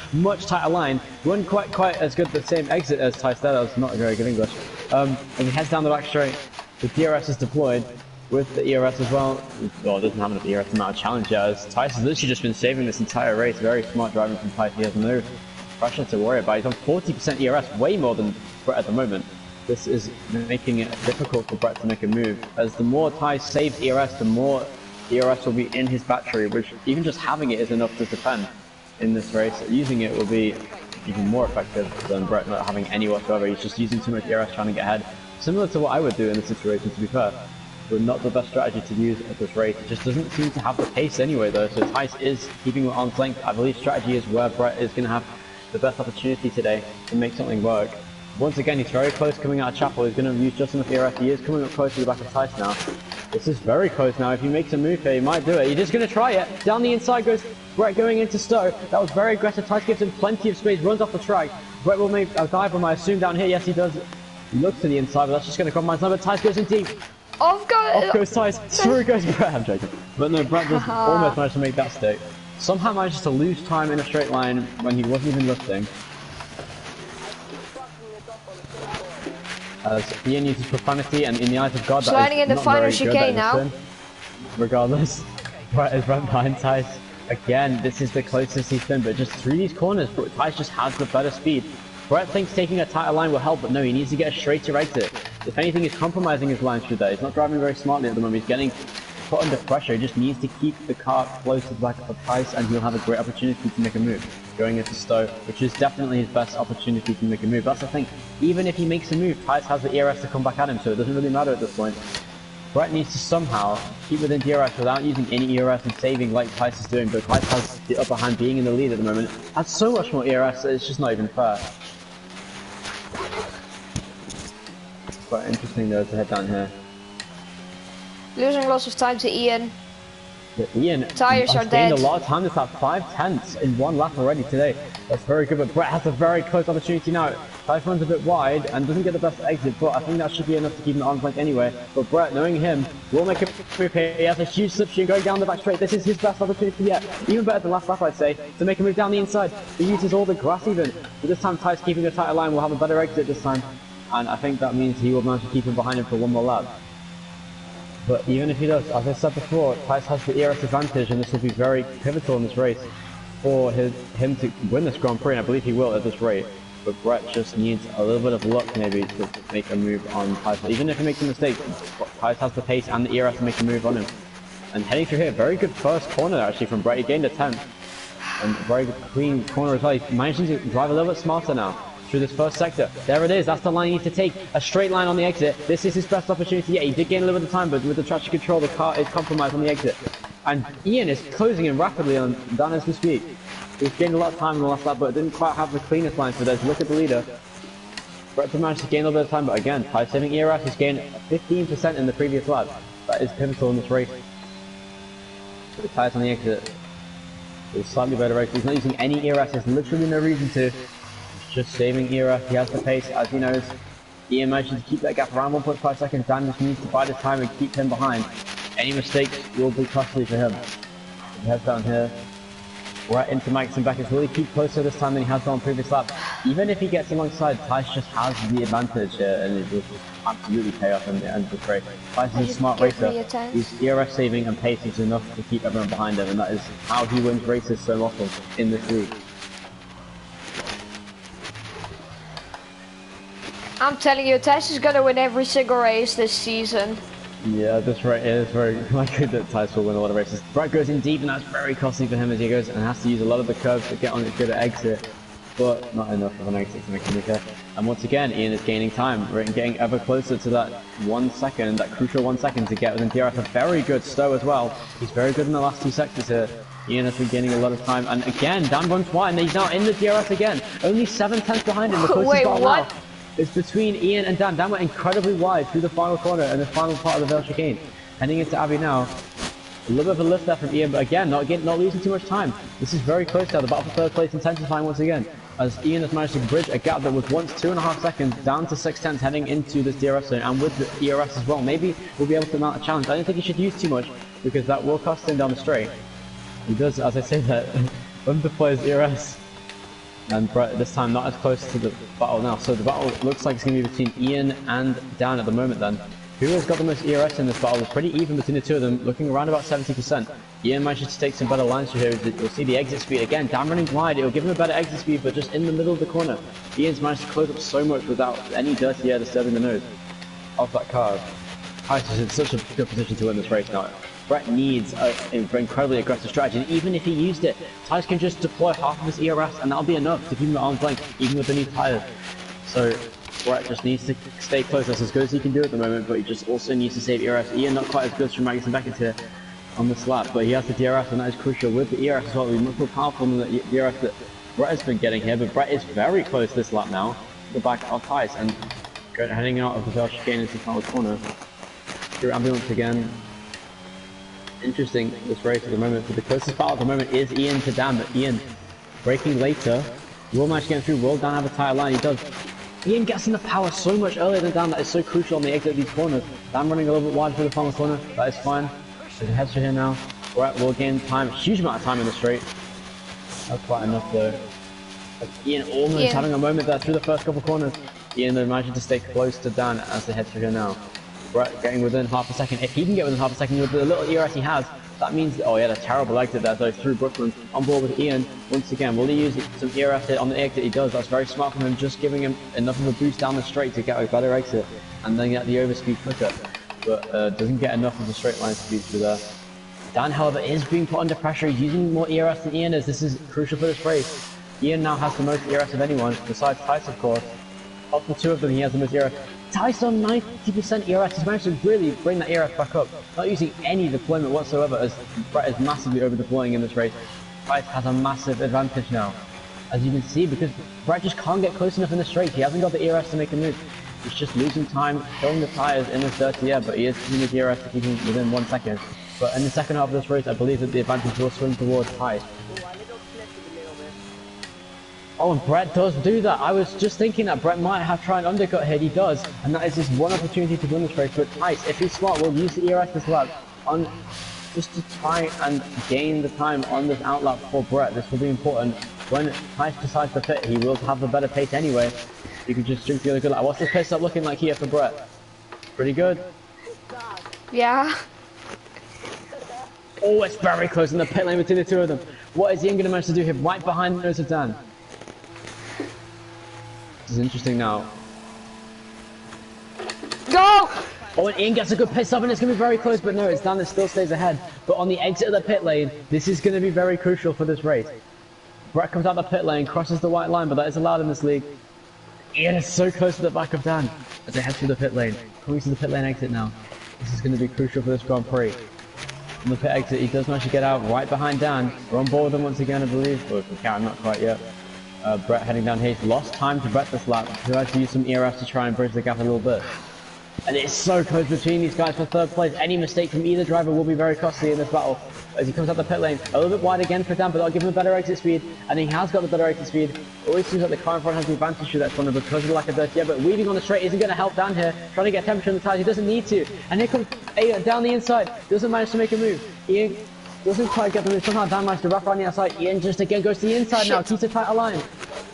tighter line. Wasn't quite as good the same exit as Tice there. That was not very good English. And he heads down the back straight. The DRS is deployed with the ERS as well. Well, it doesn't have enough ERS amount of challenge yet, as Tice has literally just been saving this entire race. Very smart driving from Tice. He has no pressure to worry about. He's on 40% ERS, way more than Brett at the moment. This is making it difficult for Brett to make a move, as the more Tice saves ERS, the more ERS will be in his battery, which even just having it is enough to defend in this race. Using it will be even more effective than Brett not having any whatsoever. He's just using too much ERS trying to get ahead. Similar to what I would do in this situation, to be fair. But not the best strategy to use at this race. It just doesn't seem to have the pace anyway though, so Tice is keeping it arm's length. I believe strategy is where Brett is going to have the best opportunity today to make something work. Once again, he's very close coming out of Chapel. He's going to use just enough ERS. He is coming up close to the back of Tice now. This is very close now. If he makes a move here, he might do it. He's just going to try it. Down the inside goes Brett going into Stowe. That was very aggressive. Tice gives him plenty of space, runs off the track. Brett will make a dive from, I assume, down here. Yes, he does. He looks to the inside, but that's just going to compromise now. But Tice goes in deep. Off goes Tice. Through goes Brett. I'm joking. But no, Brett just almost managed to make that stick. Somehow manages to lose time in a straight line when he wasn't even lifting. As Ian uses profanity, and in the eyes of God, sliding in the final chicane now. Regardless, Brett is right behind Tice. Again, this is the closest he's been, but just through these corners, Tice just has the better speed. Brett thinks taking a tighter line will help, but no, he needs to get a straighter exit. If anything, he's compromising his line through there. He's not driving very smartly at the moment. He's getting put under pressure. He just needs to keep the car close to the back of Tice, and he'll have a great opportunity to make a move going into Stowe, which is definitely his best opportunity to make a move. That's the thing. Even if he makes a move, Tice has the ERS to come back at him, so it doesn't really matter at this point. Brett needs to somehow keep within DRS without using any ERS and saving like Tice is doing, but Tice has the upper hand, being in the lead at the moment. Has so much more ERS that it's just not even fair. Quite interesting though to head down here. Losing lots of time to Ian. Yeah, Ian tires are dead. A lot of time. This lap, 5/10 in one lap already today. That's very good, but Brett has a very close opportunity now. Tice runs a bit wide and doesn't get the best exit, but I think that should be enough to keep him at arm's length anyway. But Brett, knowing him, will make a move here. He has a huge slipstream going down the back straight. This is his best opportunity yet. Even better than last lap, I'd say, to make a move down the inside. He uses all the grass even. But this time, Tice keeping a tighter line will have a better exit this time. And I think that means he will manage to keep him behind him for one more lap. But even if he does, as I said before, Tice has the ERS advantage, and this will be very pivotal in this race for him to win this Grand Prix, and I believe he will at this rate. But Brett just needs a little bit of luck maybe to make a move on Tice. Even if he makes a mistake, Tice has the pace and the ERS to make a move on him. And heading through here, very good first corner actually from Brett. He gained a 10th. And very good clean corner as well. He's managing to drive a little bit smarter now through this first sector. There it is, that's the line he needs to take. A straight line on the exit. This is his best opportunity. Yeah, he did gain a little bit of time, but with the traction control, the car is compromised on the exit. And Ian is closing in rapidly on Daan as we speak. He's gained a lot of time in the last lap, but didn't quite have the cleanest line for this. Look at the leader. Brett managed to gain a little bit of time, but again, Tice saving ERS. He's gained 15% in the previous lap. That is pivotal in this race. The Tice on the exit. It's slightly better race. He's not using any ERS. There's literally no reason to. Just saving ERS. He has the pace, as he knows. Ian managed to keep that gap around 1.5 seconds. Dan just needs to bide his time and keep him behind. Any mistakes will be costly for him. He heads down here. Right into Max and Beckett. Will he keep closer this time than he has done on previous laps? Even if he gets alongside, Tice just has the advantage here, and it will absolutely pay off in the end of the race. Tice is a smart racer. His ERS saving and pace is enough to keep everyone behind him, and that is how he wins races so often in this league. I'm telling you, Tice is gonna win every single race this season. Yeah, this race is very likely that Tice will win a lot of races. Brett goes in deep, and that's very costly for him as he goes and has to use a lot of the curves to get on it good at exit, but not enough of an exit to make him okay. And once again, Ian is gaining time, getting ever closer to that 1 second, that crucial 1 second to get within DRS. A very good Stowe as well. He's very good in the last 2 sectors here. Ian has been gaining a lot of time, and again, Daan runs wide, and he's now in the DRS again. Only 7 tenths behind him. The closest Wait, battle what? now is between Ian and Daan. Daan went incredibly wide through the final corner and the final part of the Vale chicane. Heading into Abbey now. A little bit of a lift there from Ian, but again, not losing too much time. This is very close now. The battle for third place intensifying once again, as Ian has managed to bridge a gap that was once 2.5 seconds down to 6 tenths heading into this DRS zone, and with the ERS as well. Maybe we'll be able to mount a challenge. I don't think he should use too much, because that will cost him down the straight. He does, as I say that, underplays ERS. And Brett this time not as close to the battle now. So the battle looks like it's going to be between Ian and Daan at the moment then. Who has got the most ERS in this battle? It's pretty even between the two of them, looking around about 70%. Ian manages to take some better lines through here. You'll see the exit speed again. Daan running wide, it'll give him a better exit speed, but just in the middle of the corner. Ian's managed to close up so much without any dirty air disturbing the nose of that car. Tice is in such a good position to win this race now. Brett needs an incredibly aggressive strategy, and even if he used it, Tice can just deploy half of his ERS, and that'll be enough to keep him at arm's length, even with the new tyres. So Brett just needs to stay close. That's as good as he can do at the moment, but he just also needs to save ERS. Ian not quite as good from Magnussen Beckett here on this lap, but he has the DRS, and that is crucial. With the ERS as well, he's much more powerful than the DRS that Brett has been getting here, but Brett is very close this lap now to the back of Tice, and heading out of the Vale chicane into the final corner. Through ambulance again. Interesting, this race at the moment, but the closest battle at the moment is Ian to Daan, but Ian braking later. Will manage to get through. Will Daan have a tyre line? He does. Ian gets in the power so much earlier than Daan. That is so crucial on the exit of these corners. Daan running a little bit wide through the final corner. That is fine. There's a head through here now. Brett will gain time, a huge amount of time in the straight. That's quite enough though. Ian almost having a moment there through the first couple corners. Ian though managing to stay close to Daan as they head through here now. Brett getting within half a second. If he can get within half a second with the little ERS he has, that means, oh yeah, that's terrible exit there though through Brooklyn. On board with Ian once again. Will he use some ERS on the exit? He does. That's very smart from him, just giving him enough of a boost down the straight to get a better exit and then get the overspeed quicker. But doesn't get enough of the straight line speed through there. Daan, however, is being put under pressure. He's using more ERS than Ian is. This is crucial for this race. Ian now has the most ERS of anyone, besides Tice of course. Of the two of them, he has the most ERS. Tice on 90% ERS. He's managed to really bring that ERS back up. Not using any deployment whatsoever, as Brett is massively over deploying in this race. Tice has a massive advantage now, as you can see, because Brett just can't get close enough in the straight. He hasn't got the ERS to make a move. He's just losing time, killing the tyres in this dirty air, but he is using his ERS to keep him within 1 second. But in the second half of this race, I believe that the advantage will swing towards Tice. Oh, and Brett does do that. I was just thinking that Brett might have tried an undercut here. He does, and that is just one opportunity to win this race. But Tice, if he's smart, will use the ERS this lap on just to try and gain the time on this outlap for Brett. This will be important. When Tice decides to pit, he will have the better pace anyway. You can just drink the other good lap. What's this pit stop looking like here for Brett? Pretty good. Yeah. Oh, it's very close in the pit lane between the two of them. What is Ian going to manage to do here? Right behind the nose of Daan. This is interesting now. Go! Oh, and Ian gets a good pit stop, and it's going to be very close, but no, it's Daan that still stays ahead. But on the exit of the pit lane, this is going to be very crucial for this race. Brett comes out the pit lane, crosses the white line, but that is allowed in this league. Ian is so close to the back of Daan as they head through the pit lane. Coming to the pit lane exit now. This is going to be crucial for this Grand Prix. On the pit exit, he does manage to get out right behind Daan. We're on board with him once again, I believe. Or if we can, not quite yet. Brett heading down here. He's lost time to Brett this lap. He has to use some ERS to try and bridge the gap a little bit. And it's so close between these guys for third place. Any mistake from either driver will be very costly in this battle. As he comes out the pit lane, a little bit wide again for Daan, but that'll give him a better exit speed. And he has got the better exit speed. It always seems like the car in front has the advantage through that corner because of the lack of dirty air. But weaving on the straight isn't going to help Daan here. Trying to get temperature on the tyres, he doesn't need to. And here comes down the inside. Doesn't manage to make a move. Ian doesn't quite get the move. Somehow Daan managed to wrap around the outside. Ian just again goes to the inside now. Keeps a tighter line.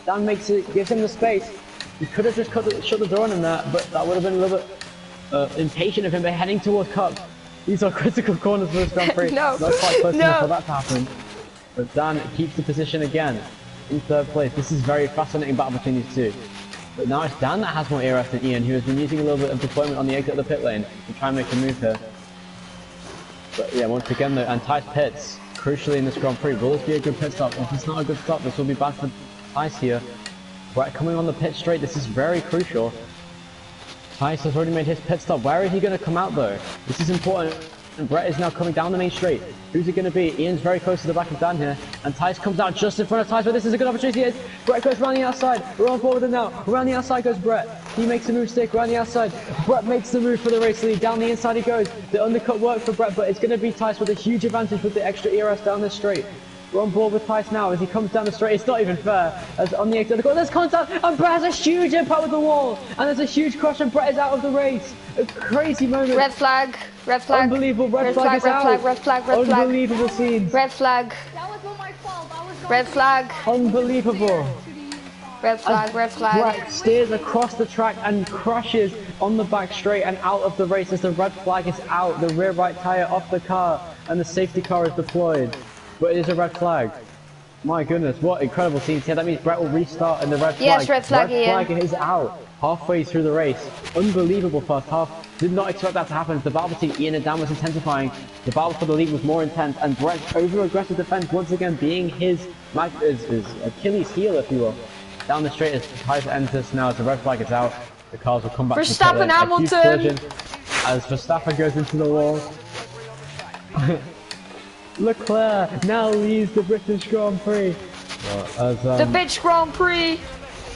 Daan makes it, gives him the space. He could have just shut the door on him there, but that would have been a little bit impatient of him. But heading towards Cup. These are critical corners for this Grand Prix. No. Not quite close enough for that to happen. But Daan keeps the position again in third place. This is very fascinating battle between these two. But now it's Daan that has more ERS than Ian, who has been using a little bit of deployment on the exit of the pit lane to try and make a move here. But yeah, once again though, and Tice pits, crucially in this Grand Prix. Will this be a good pit stop? If it's not a good stop, this will be bad for Tice here. Right, coming on the pit straight, this is very crucial. Tice has already made his pit stop. Where is he going to come out though? This is important. And Brett is now coming down the main straight. Who's it going to be? Ian's very close to the back of Daan here. And Tice comes out just in front of Tice, but this is a good opportunity. Brett goes around the outside. We're on board with him now. Around the outside goes Brett. He makes a move stick around the outside. Brett makes the move for the race lead. Down the inside he goes. The undercut worked for Brett, but it's going to be Tice with a huge advantage with the extra ERS down this straight. We're on board with Tice now as he comes down the straight. It's not even fair. As on the exit of the corner, there's contact, and Brett has a huge impact with the wall. And there's a huge crash, and Brett is out of the race. A crazy moment. Red flag. Red flag. Unbelievable. Red flag is out. Red flag. Red flag. Unbelievable scenes. Red flag. That was not my fault. I was going Red flag. Unbelievable. Red flag. Red flag. Brett steers across the track and crashes on the back straight and out of the race as the red flag is out. The rear right tyre off the car and the safety car is deployed. But it is a red flag. My goodness, what incredible scenes here. That means Brett will restart in the red flag. Yes, red flag, Red flag is out halfway through the race. Unbelievable first half. Did not expect that to happen. The battle between Ian and Daan was intensifying. The battle for the lead was more intense, and Brett's over-aggressive defense once again being his Achilles heel, if you will. Down the straight as Tice enters now as the red flag is out. The cars will come back Verstappen, to Hamilton. as Verstappen goes into the wall. Leclerc now leads the British Grand Prix. The bitch Grand Prix.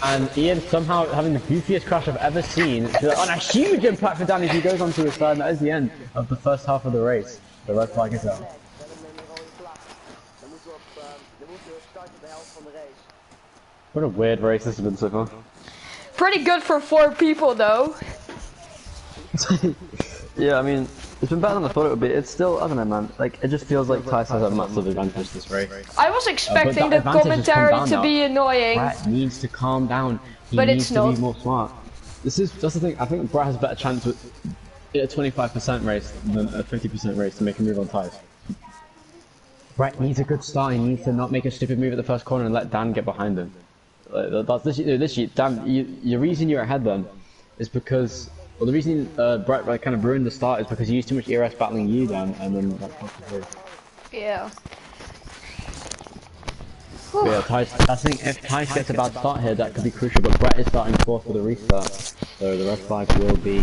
And Ian somehow having the goofiest crash I've ever seen. On a huge impact for Danny as he goes onto his side. And that is the end of the first half of the race. The red flag is out. What a weird race this has been so far. Pretty good for 4 people though. Yeah, I mean, it's been better than I thought it would be. It's still, I don't know, man. Like, it just feels like Tice has a massive advantage this race. I was expecting the commentary to be annoying. Brett needs to calm down. He but needs it's to not. be more smart. That's the thing. I think Brett has a better chance with a 25% race than a 50% race to make a move on Tice. Brett needs a good start. He needs to not make a stupid move at the first corner and let Daan get behind him. That's this year, Daan, the reason you're ahead then is because. Well, the reason Brett kind of ruined the start is because he used too much ERS battling you down, and then that cost the race. Yeah. Yeah, Tice, I think if Tice gets a bad start here, that could be crucial, but Brett is starting 4th for the restart, so the red flag will be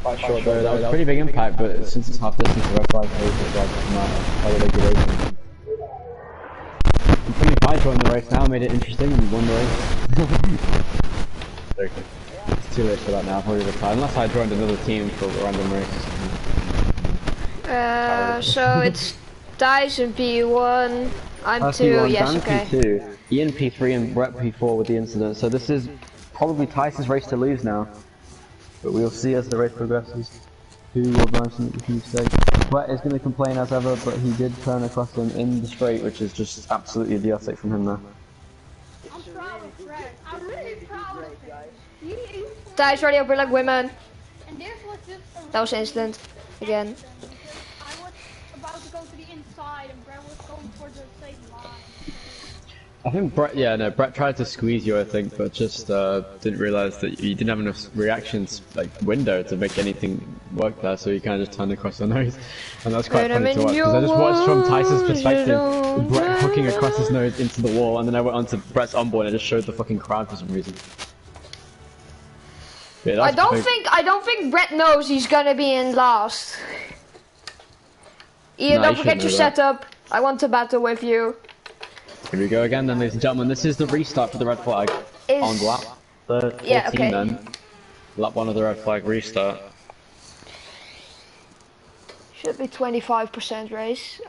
quite short though. That was a pretty big impact, but since it's half distance, the red flag will come out by the regulation. And Premium Tice joined the race now, made it interesting, and won the race. Very good. It's too late for that now, probably retired. Unless I joined another team for a random race. So it's Tice in P1, I'm 2, P1, yes, Dan okay. P2, Ian P3 and Brett P4 with the incident. So this is probably Tice's race to lose now. But we'll see as the race progresses who will manage to make the mistake. Brett is going to complain as ever, but he did turn across him in the straight, which is just absolutely idiotic from him there. I'm proud of Fred. I'm really proud of him. Tice ready up like women. And this was just That was incident. Again. I was about to go to the inside and Brett was going towards the same line. I think Brett tried to squeeze you, I think, but just didn't realise that you didn't have enough reactions, like, window to make anything work there, so he kind of just turned across the nose. And that's quite funny to watch, because I just watched from Tice's perspective, Brett hooking across his nose into the wall, and then I went onto Brett's onboard and it just showed the fucking crowd for some reason. Yeah, I don't think Brett knows he's gonna be in last. Ian, don't forget your setup. I want to battle with you. Here we go again then, ladies and gentlemen. This is the restart for the red flag on lap 14 then. Lap 1 of the red flag restart. Should be 25% race.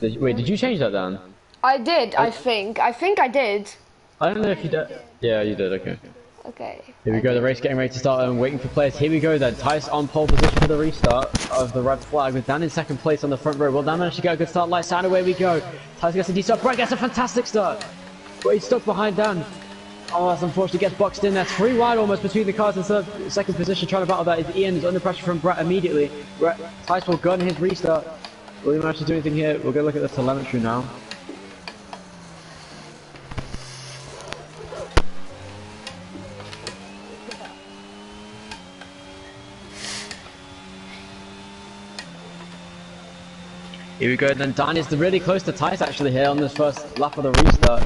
Wait, did you change that, Dan? I did, I think. I think I did. I don't know if you did. Yeah, you did, okay. Okay. Here we go, the race getting ready to start and waiting for players. Here we go then, Tice on pole position for the restart of the red flag with Dan in 2nd place on the front row. Will Dan manage to get a good start? Lights out, away we go. Tice gets a decent start. Brett gets a fantastic start. But he's stuck behind Dan. Oh, that's unfortunate, gets boxed in. That's 3 wide almost between the cars in 2nd position. Trying to battle that is Ian, is under pressure from Brett immediately. Tice will gun his restart. Will he manage to do anything here? We'll go look at the telemetry now. Here we go, then Daan is really close to Tice actually here on this first lap of the restart.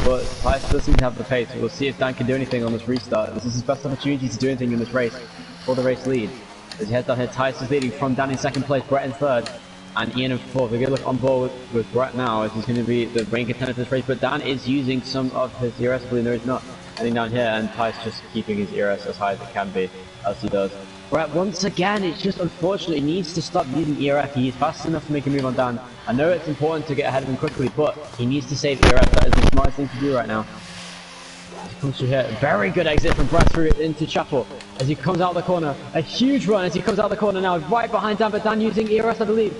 But Tice does seem to have the pace. We'll see if Daan can do anything on this restart. This is his best opportunity to do anything in this race for the race lead. As he heads down here, Tice is leading from Daan in second place, Brett in third, and Ian in fourth. We're going to look on board with Brett now, as he's going to be the main contender for this race. But Daan is using some of his ERS, but no he's not. Heading down here, and Tice just keeping his ERS as high as it can be, as he does. Brett, once again, it's just unfortunate, he needs to stop using ERS. He's fast enough to make a move on Daan. I know it's important to get ahead of him quickly, but he needs to save ERS. That is the smartest thing to do right now. As he comes through here, very good exit from Brett through into Chapel. As he comes out the corner, a huge run as he comes out the corner now, right behind Daan, but Daan using ERS, I believe.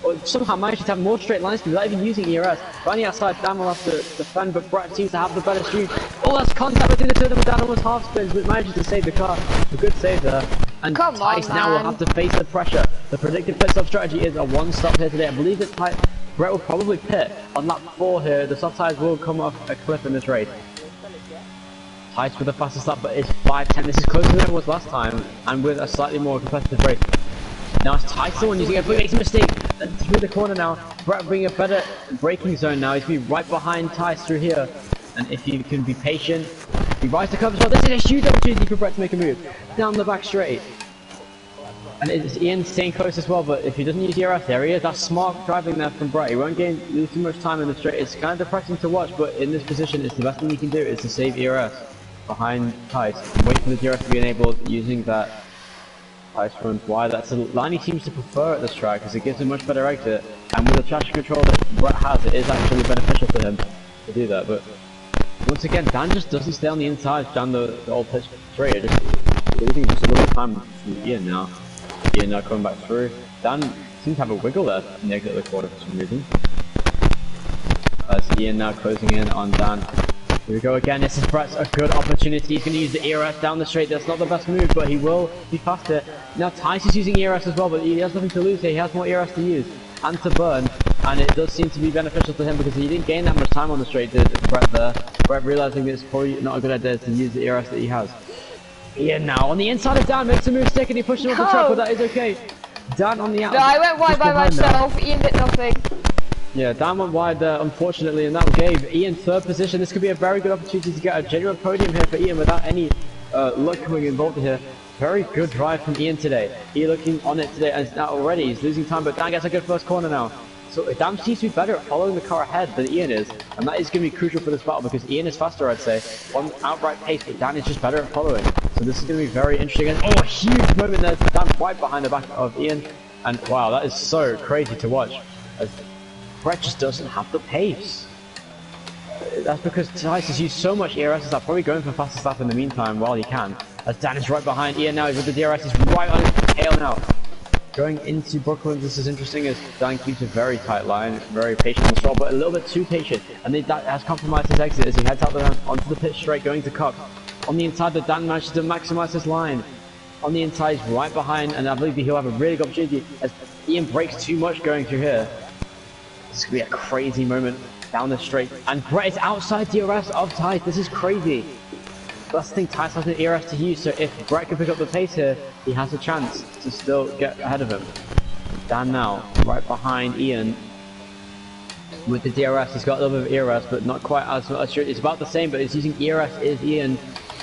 Or somehow managed to have more straight lines without even using ERS. But on the outside, Daan will have to defend, but Brett seems to have the better streak. Oh, that's contact between the two of them. Daan almost half spins, but manages to save the car. A good save there. And Tice now will have to face the pressure. The predicted pit stop strategy is a one stop here today. I believe that Brett will probably pit on lap 4 here. The soft tires will come off a cliff in this race. Tice with the fastest lap, but it's 5:10. This is closer than it was last time, and with a slightly more competitive race. Now it's Tice the one using it, but he makes a mistake. And through the corner now, Brett bringing a better braking zone now. He's going to be right behind Tice through here. And if he can be patient, he rides the curve as well. This is a huge opportunity for Brett to make a move. Down the back straight. And it's Ian staying close as well, but if he doesn't use ERS, there he is. That's smart driving there from Brett. He won't lose too much time in the straight. It's kind of depressing to watch, but in this position, it's the best thing he can do is to save ERS behind Tice. Wait for the DRS to be enabled using that Tice runs wide. That's a line he seems to prefer at this track because it gives him much better exit. And with the traction control that Brett has, it is actually beneficial to him to do that. But once again, Daan just doesn't stay on the inside down the old pitch straight. Just losing just a little time from Ian now. Ian now coming back through. Daan seems to have a wiggle there in the exit of the corner for some reason. As Ian now closing in on Daan. Here we go again. This is Brett's a good opportunity. He's going to use the ERS down the straight. That's not the best move, but he will be faster. Now Tice is using ERS as well, but he has nothing to lose here. He has more ERS to use and to burn, and it does seem to be beneficial to him because he didn't gain that much time on the straight, did Brett there. Brett realizing it's probably not a good idea to use the ERS that he has. Ian now on the inside of Daan makes a move stick and he pushes him off the track, but that is okay. Daan on the outside. No, I went wide by myself. Now. Ian did nothing. Yeah, Daan went wide there, unfortunately, and that gave Ian third position. This could be a very good opportunity to get a genuine podium here for Ian without any luck coming involved here. Very good drive from Ian today. He looking on it today, and now already he's losing time, but Daan gets a good first corner now. So Daan seems to be better at following the car ahead than Ian is, and that is going to be crucial for this battle because Ian is faster, I'd say, on outright pace, but Daan is just better at following. So this is going to be very interesting. And oh, a huge moment there. Daan right behind the back of Ian, and wow, that is so crazy to watch. As Brett just doesn't have the pace. That's because Tice has used so much ERS that probably going for fastest lap in the meantime while he can. As Daan is right behind Ian now with the DRS, he's right on his tail now. Going into Brooklyn, this is interesting as Daan keeps a very tight line, very patient as well, but a little bit too patient. And that has compromised his exit as he heads out there onto the pit straight going to Cup. On the inside, the Daan manages to maximize his line. On the inside, he's right behind, and I believe he'll have a really good opportunity as Ian breaks too much going through here. This could be a crazy moment down the straight. And Brett is outside DRS of Tice. This is crazy. That's the thing, Tice has an ERS to use, so if Brett can pick up the pace here, he has a chance to still get ahead of him. Daan now, right behind Ian. With the DRS, he's got a little bit of ERS, but not quite as much. It's about the same, but he's using ERS is Ian.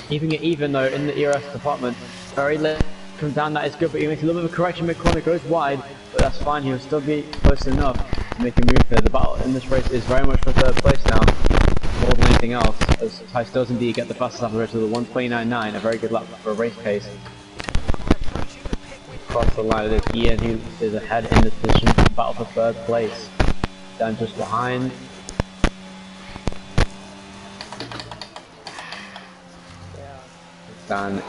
Keeping it even though in the ERS department. Very late from Daan, that is good, but he makes a little bit of a correction mid-corner, goes wide, but that's fine, he'll still be close enough to make a move here. The battle in this race is very much for third place now, more than anything else, as Tice does indeed get the fastest lap of the race with a 1:29.9, a very good lap for a race pace. Across the line, it is Ian who is ahead in this position, battle for third place. Daan just behind. Daan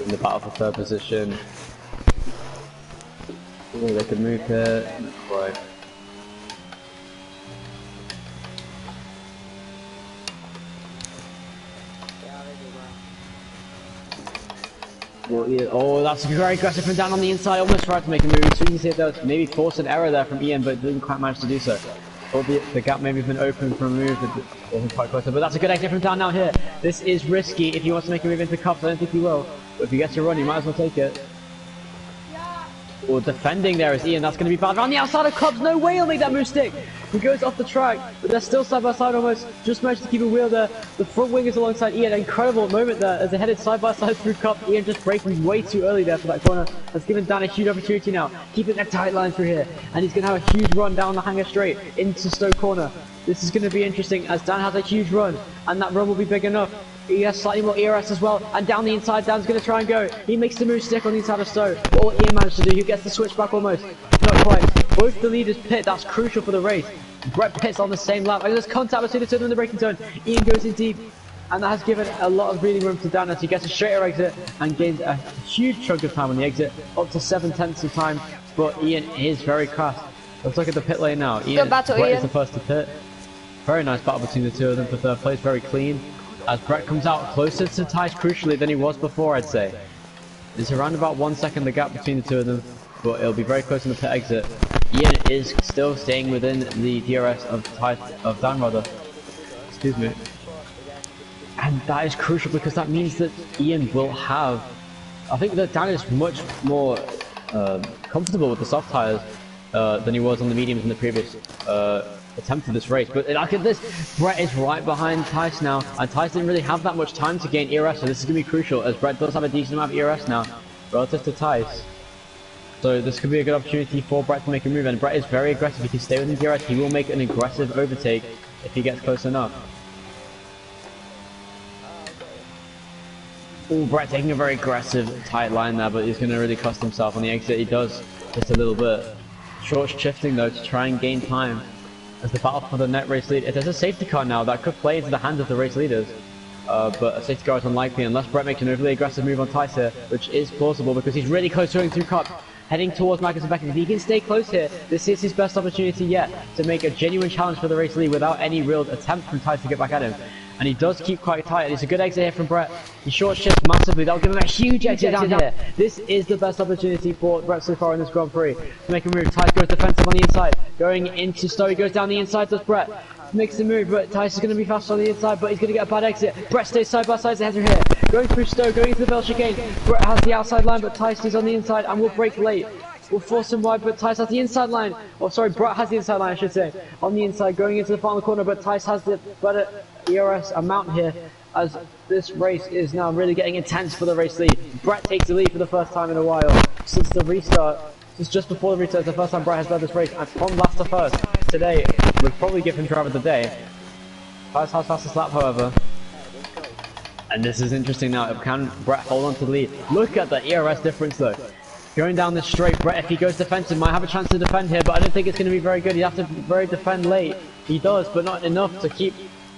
in the battle for third position. Oh, they could move here. Not quite. Well, yeah. Oh, that's very aggressive from Daan on the inside. Almost tried to make a move. So you can see that maybe forced an error there from Ian, but didn't quite manage to do so. Or the gap maybe been open for a move that wasn't quite close. But that's a good exit from Daan now here. This is risky if he wants to make a move into cups. I don't think he will. But if he gets a run, he might as well take it. Yeah, Or defending there is Ian, that's going to be bad. Around the outside of Cubs, no way he'll make that move stick. He goes off the track, but they're still side by side almost. Just managed to keep a wheel there. The front wing is alongside Ian. Incredible moment there as they headed side by side through Cup. Ian just braking way too early there for that corner. Has given Daan a huge opportunity now. Keeping a tight line through here. And he's going to have a huge run down the hanger straight into Stowe corner. This is going to be interesting as Daan has a huge run. And that run will be big enough. He has slightly more ERS as well, and down the inside, Daan's going to try and go. He makes the move stick on the inside of Stowe. All Ian managed to do, he gets the switch back almost. Not quite. Both the leaders pit, that's crucial for the race. Brett pits on the same lap, and there's contact between the two of them in the braking zone. Ian goes in deep, and that has given a lot of breathing room to Daan as he gets a straighter exit and gains a huge chunk of time on the exit, up to 7/10 of time. But Ian is very fast. Let's look at the pit lane now. Brett is the first to pit. Very nice battle between the two of them for third place, very clean. As Brett comes out closer to Tice crucially than he was before, I'd say. There's around about 1 second the gap between the two of them, but it'll be very close in the pit exit. Ian is still staying within the DRS of Daan rather. Excuse me. And that is crucial because that means that Ian will have... I think that Daan is much more comfortable with the soft tyres than he was on the mediums in the previous attempt of this race. But look at this, Brett is right behind Tice now, and Tice didn't really have that much time to gain ERS, so this is going to be crucial as Brett does have a decent amount of ERS now relative to Tice. So this could be a good opportunity for Brett to make a move, and Brett is very aggressive. He can stay within DRS, he will make an aggressive overtake if he gets close enough. Oh, Brett taking a very aggressive tight line there, but he's going to really cost himself on the exit. He does just a little bit. Short shifting though to try and gain time as the battle for the net race lead. If there's a safety car now, that could play into the hands of the race leaders. But a safety car is unlikely unless Brett makes an overly aggressive move on Tice here, which is plausible because he's really close to going through Cup, heading towards Marcus and Beckett. If he can stay close here, this is his best opportunity yet to make a genuine challenge for the race lead without any real attempt from Tice to get back at him. And he does keep quite tight, and it's a good exit here from Brett. He short shifts massively, that'll give him a huge exit down here. This is the best opportunity for Brett so far in this Grand Prix to make a move. Tice goes defensive on the inside, going into Stowe, he goes down the inside, does Brett. Makes the move, but Tice is going to be fast on the inside, but he's going to get a bad exit. Brett stays side by side as the heads are here. Going through Stowe, going into the bell chicane. Brett has the outside line, but Tice is on the inside and will break late. We'll force him wide, but Tice has the inside line. Oh, sorry, Brett has the inside line, I should say. On the inside, going into the final corner, but Tice has the better ERS amount here, as this race is now really getting intense for the race lead. Brett takes the lead for the first time in a while since the restart. Since just before the restart, it's the first time Brett has led this race, and from last to first today would probably give him driver of the day. Tice has fastest lap, however. And this is interesting now. Can Brett hold on to the lead? Look at the ERS difference though. Going down this straight, Brett, if he goes defensive, might have a chance to defend here, but I don't think it's going to be very good. He'd have to very defend late. He does, but not enough to keep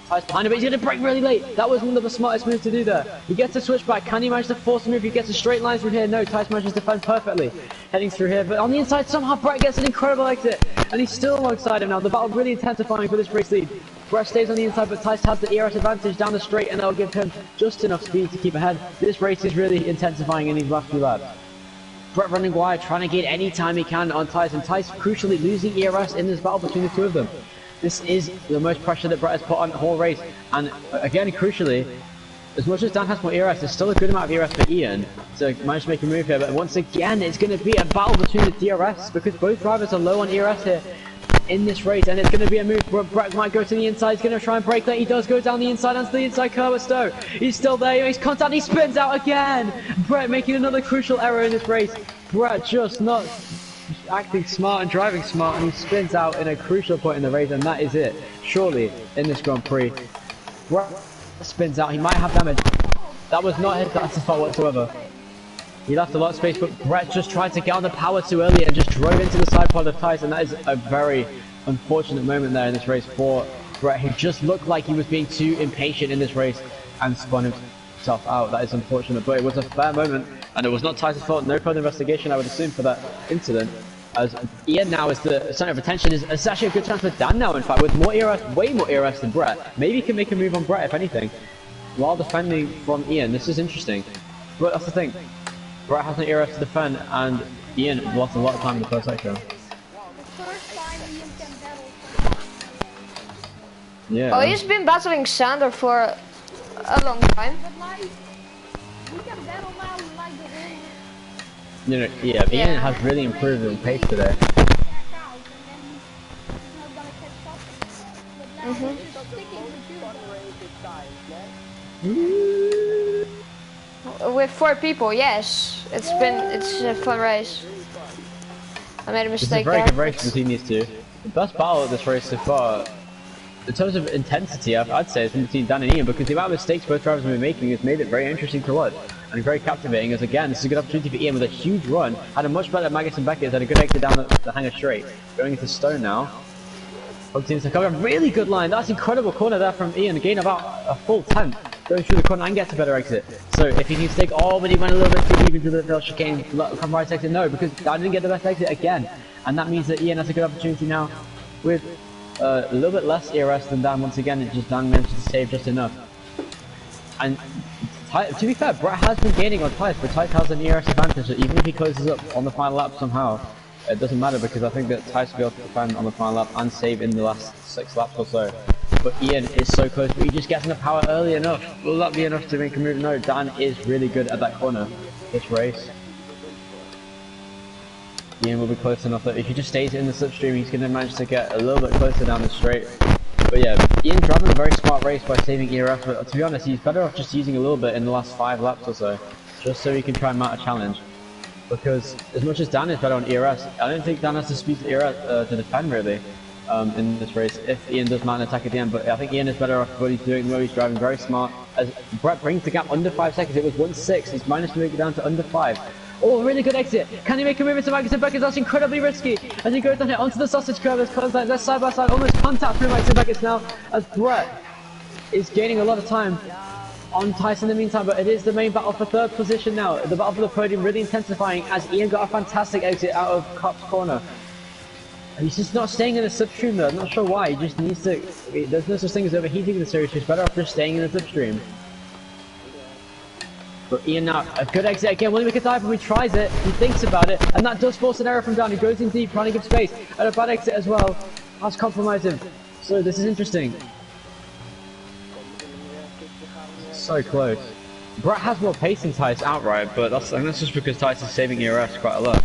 Tice behind him, but he's going to brake really late. That was one of the smartest moves to do there. He gets a switchback. Can he manage to force a move? He gets a straight line through here. No, Tice manages to defend perfectly. Heading through here, but on the inside, somehow Brett gets an incredible exit, and he's still alongside him now. The battle really intensifying for this race lead. Brett stays on the inside, but Tice has the ERS advantage down the straight, and that'll give him just enough speed to keep ahead. This race is really intensifying in these last few laps. Brett running wide, trying to gain any time he can on Tice, and Tice crucially losing ERS in this battle between the two of them. This is the most pressure that Brett has put on the whole race, and again, crucially, as much as Daan has more ERS, there's still a good amount of ERS for Ian to manage to make a move here, but once again, it's going to be a battle between the DRS, because both drivers are low on ERS here in this race, and it's going to be a move where Brett might go to the inside. He's going to try and break that. He does go down the inside onto the inside curve with Stowe. He's still there, he's contact, he spins out again! Brett making another crucial error in this race. Brett just not acting smart and driving smart, and he spins out in a crucial point in the race, and that is it, surely, in this Grand Prix. Brett spins out, he might have damage. That was not his fault whatsoever. He left a lot of space, but Brett just tried to get on the power too early and just drove into the side pod of Tice, and that is a very unfortunate moment there in this race for Brett, who just looked like he was being too impatient in this race and spun himself out. That is unfortunate, but it was a fair moment, and it was not Tice's fault. No further investigation, I would assume, for that incident. As Ian now is the center of attention, it's actually a good chance for Daan now, in fact, with more ERS, way more ERS than Brett. Maybe he can make a move on Brett, if anything, while defending from Ian. This is interesting, but that's the thing. Brett has no ERS to defend, and Ian lost a lot of time in the first section. Yeah. Oh, he's been battling Sander for a long time. You know, yeah, Ian has really improved in pace today. With 4 people, yes. It's a fun race. I made a mistake there. It's a very good race between these two. The best battle of this race so far, in terms of intensity, I'd say it's between Dan and Ian, because the amount of mistakes both drivers have been making has made it very interesting to watch and very captivating. As again, this is a good opportunity for Ian with a huge run, had a much better Magus and Beckett, had a good exit down the hangar straight, going into Stone now. Both teams have covered a really good line. That's incredible corner there from Ian, gain about a full 10th, going through the corner and gets a better exit. So if he can stake, oh, but he went a little bit too deep into the field chicane, come right exit, no, because Dan didn't get the best exit again, and that means that Ian has a good opportunity now with a little bit less ERS than Dan. Once again, it just Dan managed to save just enough. And to be fair, Brett has been gaining on Tice, but Tice has an ERS advantage, so even if he closes up on the final lap somehow, it doesn't matter, because I think that Tice will be able to defend on the final lap and save in the last 6 laps or so. But Ian is so close, but he just gets enough power early enough. Will that be enough to make a move? No, Dan is really good at that corner this race. Ian will be close enough that if he just stays in the slipstream, he's going to manage to get a little bit closer down the straight. But yeah, Ian driving a very smart race by saving ERS, but to be honest, he's better off just using a little bit in the last 5 laps or so, just so he can try and mount a challenge. Because as much as Dan is better on ERS, I don't think Dan has the speed to ERS to defend really in this race, if Ian does mount an attack at the end. But I think Ian is better off what he's doing, where he's driving very smart. As Brett brings the gap under 5 seconds, it was 1.6, he's managed to make it down to under 5. Oh, really good exit. Can he make a move into Magus and Beckett? That's incredibly risky. As he goes down here onto the sausage curve, there's side by side, almost contact through Magus and Beckett now, as Brett is gaining a lot of time on Tice in the meantime, but it is the main battle for 3rd position now. The battle for the podium really intensifying as Ian got a fantastic exit out of Cop's corner. And he's just not staying in the slipstream though. I'm not sure why. He just needs to. There's no such thing as overheating in the series. He's better off just staying in the slipstream. But Ian now, a good exit again. Will he make a dive? He tries it. He thinks about it, and that does force an error from Daan. He goes in deep, trying to give space, and a bad exit as well. That's compromised him. So this is interesting. So close. Brett has more pace than Tice outright, but that's just because Tice is saving ERS quite a lot.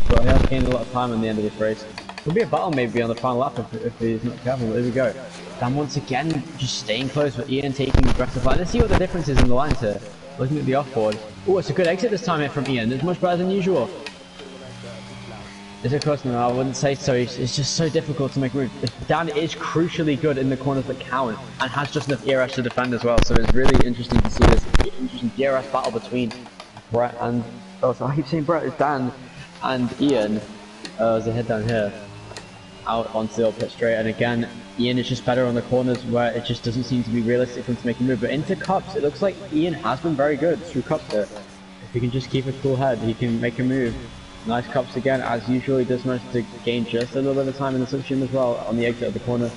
But he has gained a lot of time in the end of this race. There'll be a battle maybe on the final lap if he's not careful, but here we go. Dan once again just staying close with Ian taking aggressive line. Let's see what the difference is in the lines here. Looking at the offboard. Oh, it's a good exit this time here from Ian. It's much better than usual. Is it close? No, I wouldn't say so. It's just so difficult to make a move. Dan is crucially good in the corners that count and has just enough ERS to defend as well. So it's really interesting to see this interesting DRS battle between Brett and... Oh, so I keep saying Brett is Dan and Ian as they head down here out onto the old pit straight. And again, Ian is just better on the corners where it just doesn't seem to be realistic for him to make a move. But into cups, it looks like Ian has been very good through cups here. If he can just keep a cool head, he can make a move. Nice cups again, as usual. He does manage to gain just a little bit of time in the slipstream as well on the exit of the corner.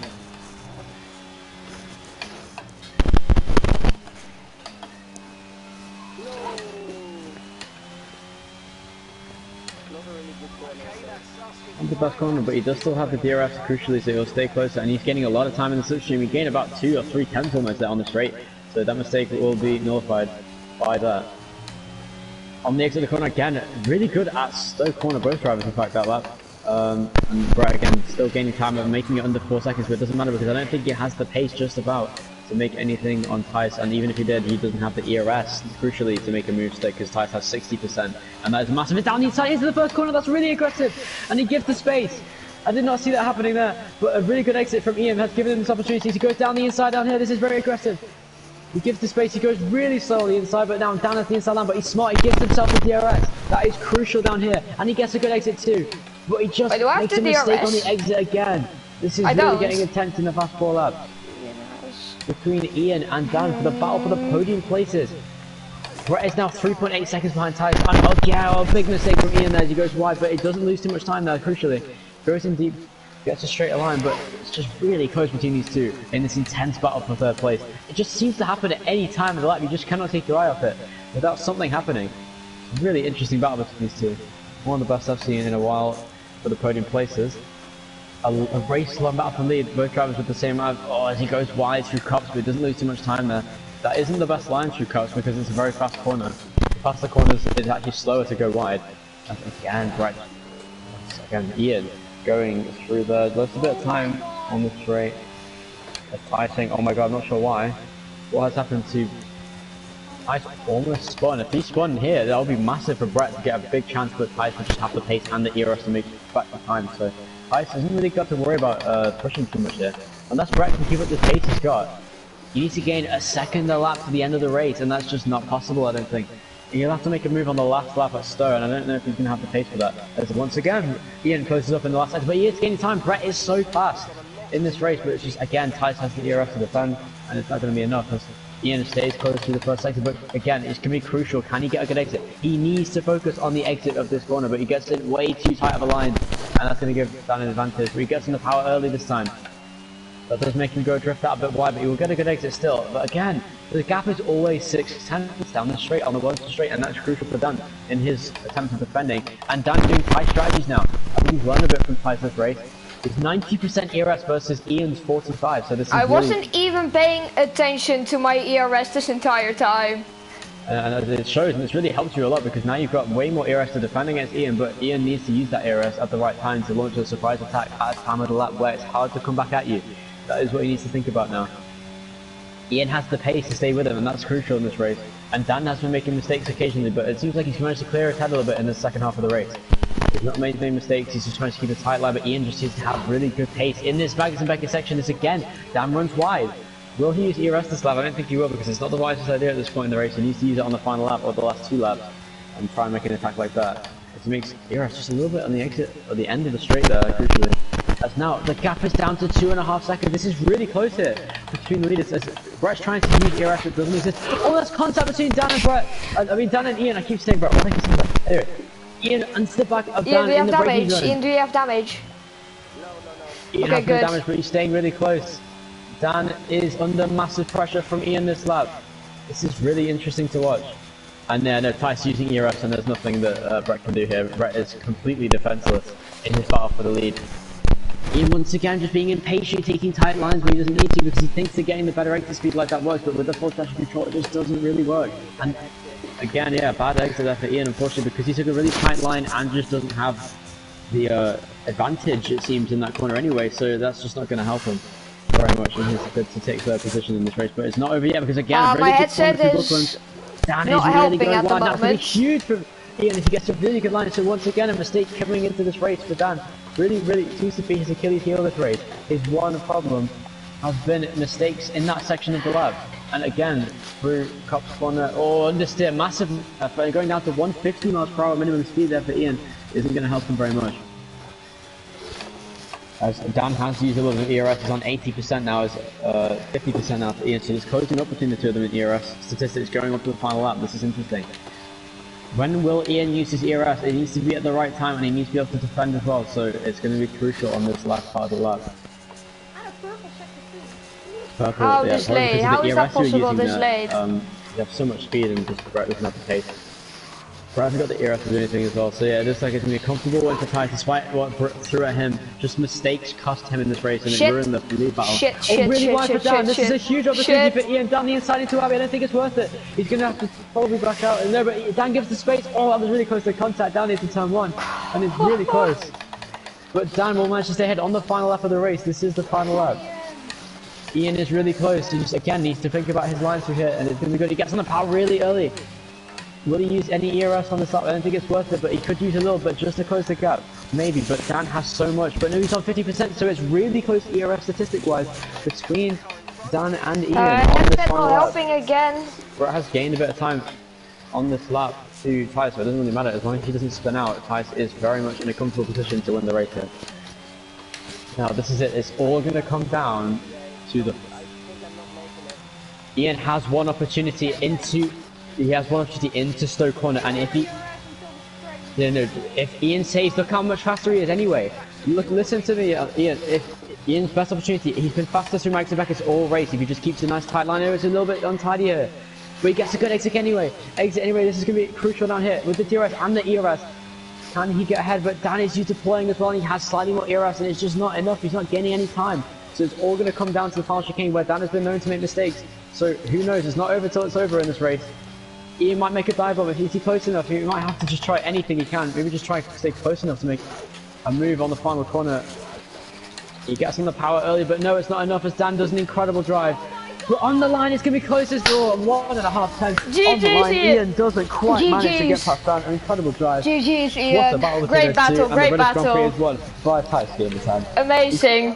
Not the best corner, but he does still have the DRS crucially, so he'll stay closer, and he's getting a lot of time in the slipstream. He gained about 2 or 3 tenths almost there on the straight, so that mistake will be nullified by that. On the exit of the corner again, really good at Stoke corner, both drivers in fact that lap. And Brett again still gaining time and making it under 4 seconds, but it doesn't matter because I don't think he has the pace just about to make anything on Tice, and even if he did, he doesn't have the ERS crucially to make a move stick because Tice has 60%, and that is massive. It's down the inside into the first corner. That's really aggressive, and he gives the space. I did not see that happening there, but a really good exit from Ian has given him this opportunity. He goes down the inside down here. This is very aggressive. He gives the space, he goes really slowly inside, but now down at the inside line, but he's smart, he gives himself the DRS. That is crucial down here, and he gets a good exit too. But he just makes a mistake on the exit again. This is really getting intense in the fast 4 laps. Between Ian and Dan for the battle for the podium places. Brett is now 3.8 seconds behind Tice, and a big mistake from Ian there as he goes wide, but he doesn't lose too much time there, crucially. Goes in deep, gets a straighter line, but it's just really close between these two in this intense battle for 3rd place. It just seems to happen at any time of the lap. You just cannot take your eye off it without something happening. Really interesting battle between these two. One of the best I've seen in a while for the podium places. A race long battle for lead, both drivers with the same amount. Oh, as he goes wide through cups, but he doesn't lose too much time there. That isn't the best line through cups because it's a very fast corner. The faster corners, it's actually slower to go wide. And again, right. Again, Ian going through the. There's a bit of time on the straight. I think, oh my god, I'm not sure why. What has happened to Tice almost spun. If he spun here, that would be massive for Brett to get a big chance, but Tice would just have the pace and the ERS to make back the time. So Tice hasn't really got to worry about pushing too much here. Unless Brett can keep up the pace he's got. He needs to gain a second a lap to the end of the race, and that's just not possible, I don't think. He'll have to make a move on the last lap at Stowe, and I don't know if he's going to have the pace for that. As once again, Ian closes up in the last sector, but he is gaining time. Brett is so fast in this race, but it's just, again, Tice has the ERS to defend, and it's not going to be enough. As Ian stays close to the first sector, but again, it's going to be crucial. Can he get a good exit? He needs to focus on the exit of this corner, but he gets it way too tight of a line, and that's going to give Daan an advantage. But he gets in the power early this time. That does make him go drift out a bit wide, but he will get a good exit still. But again, the gap is always 6/10 down the straight, on the one straight, and that's crucial for Daan in his attempt at defending. And Daan doing Tice strategies now. I think he's learned a bit from Tice this race. It's 90% ERS versus Ian's 45, so this is I wasn't even paying attention to my ERS this entire time. And it shows, and it's really helped you a lot, because now you've got way more ERS to defend against Ian, but Ian needs to use that ERS at the right time to launch a surprise attack at a time of the lap where it's hard to come back at you. That is what he needs to think about now. Ian has the pace to stay with him, and that's crucial in this race. And Daan has been making mistakes occasionally, but it seems like he's managed to clear his head a little bit in the second half of the race. He's not made any mistakes, he's just trying to keep a tight line, but Ian just needs to have really good pace. In this Magnussen-Becker section, this again, Daan runs wide. Will he use ERS this lap? I don't think he will, because it's not the wisest idea at this point in the race. He needs to use it on the final lap or the last two laps and try and make an attack like that. It makes ERS just a little bit on the exit, or the end of the straight there, crucially. As now, the gap is down to 2.5 seconds. This is really close here between the leaders. As Brett's trying to use ERS, but doesn't exist. Oh, that's contact between Daan and Brett. I mean, Daan and Ian. I keep saying Brett. Why do I keep saying that? Anyway, Ian onto the back of Daan in the braking zone. Ian, do you have damage? No. Ian has no damage, but he's staying really close. Daan is under massive pressure from Ian this lap. This is really interesting to watch. And no, Tice using ERS, and there's nothing that Brett can do here. Brett is completely defenseless in his battle for the lead. Ian once again just being impatient, taking tight lines when he doesn't need to, because he thinks that getting the better exit speed like that works, but with the full session control it just doesn't really work. And again, yeah, bad exit there for Ian, unfortunately, because he took a really tight line and just doesn't have the advantage, it seems, in that corner anyway, so that's just not going to help him very much in his bid to take third position in this race. But it's not over yet, because again, really my headset is Daan not is really helping going at the wide. That's going to moment. be huge for Ian if he gets a really good line. So once again, a mistake coming into this race for Daan. Really seems to be his Achilles heel this race. His one problem has been mistakes in that section of the lap. And again, through Cop's corner, understeer, massive, going down to 150 miles per hour minimum speed there for Ian isn't going to help him very much. As Daan has used a little bit of ERS, is on 80% now, is 50% now for Ian, so he's closing up between the two of them in ERS statistics going up to the final lap. This is interesting. When will Ian use his ERS? It needs to be at the right time, and he needs to be able to defend as well, so it's going to be crucial on this last part of the lap. Purple, How yeah, this late? How is that possible this late? You have so much speed and just Brett doesn't have the pace. Brett hasn't got the ERS to do anything as well, so yeah, it looks like it's going to be a comfortable win for Tice, despite what Brett threw at him. Just mistakes cost him in this race, and it ruined the lead battle. Really wide for Daan. This is a huge opportunity for Ian. Down the inside into Abby, I don't think it's worth it. He's going to have to probably back out. No, but Daan gives the space. Oh, that was really close to contact down into turn 1, and it's really close. But Daan will manage to stay ahead on the final lap of the race. This is the final lap. Ian is really close. He just, again, needs to think about his lines through here, and it's going to be good. He gets on the power really early. Will he use any ERS on this lap? I don't think it's worth it, but he could use a little bit just to close the gap. Maybe, but Daan has so much. But no, he's on 50%, so it's really close ERS statistic-wise between Daan and Ian on this final lap. Helping again. Brett has gained a bit of time on this lap to Tice, so it doesn't really matter. As long as he doesn't spin out, Tice is very much in a comfortable position to win the race here. Now, this is it. It's all going to come down to the... Ian has one opportunity into... He has one opportunity into Stowe corner, and if he... if Ian saves, look how much faster he is anyway. Listen to me, Ian. If Ian's best opportunity, he's been faster through Magnussen-Becker's all race. If he just keeps a nice tight line here, it's a little bit untidy here. But he gets a good exit anyway. This is going to be crucial down here with the DRS and the ERS. Can he get ahead? But Daan is used to deploying as well, and he has slightly more ERS, and it's just not enough. He's not gaining any time. So it's all going to come down to the final chicane, where Daan has been known to make mistakes. So who knows? It's not over till it's over in this race. Ian might make a dive bomb if he's close enough. He might have to just try anything he can. Maybe just try to stay close enough to make a move on the final corner. He gets on the power early, but no, it's not enough as Dan does an incredible drive. But on the line, it's going to be closest door. 1.5 tenths on the line. Ian doesn't quite manage to get past Dan. An incredible drive. GG's, Ian. What a battle Great battle, great battle. By a tight game of time. Amazing.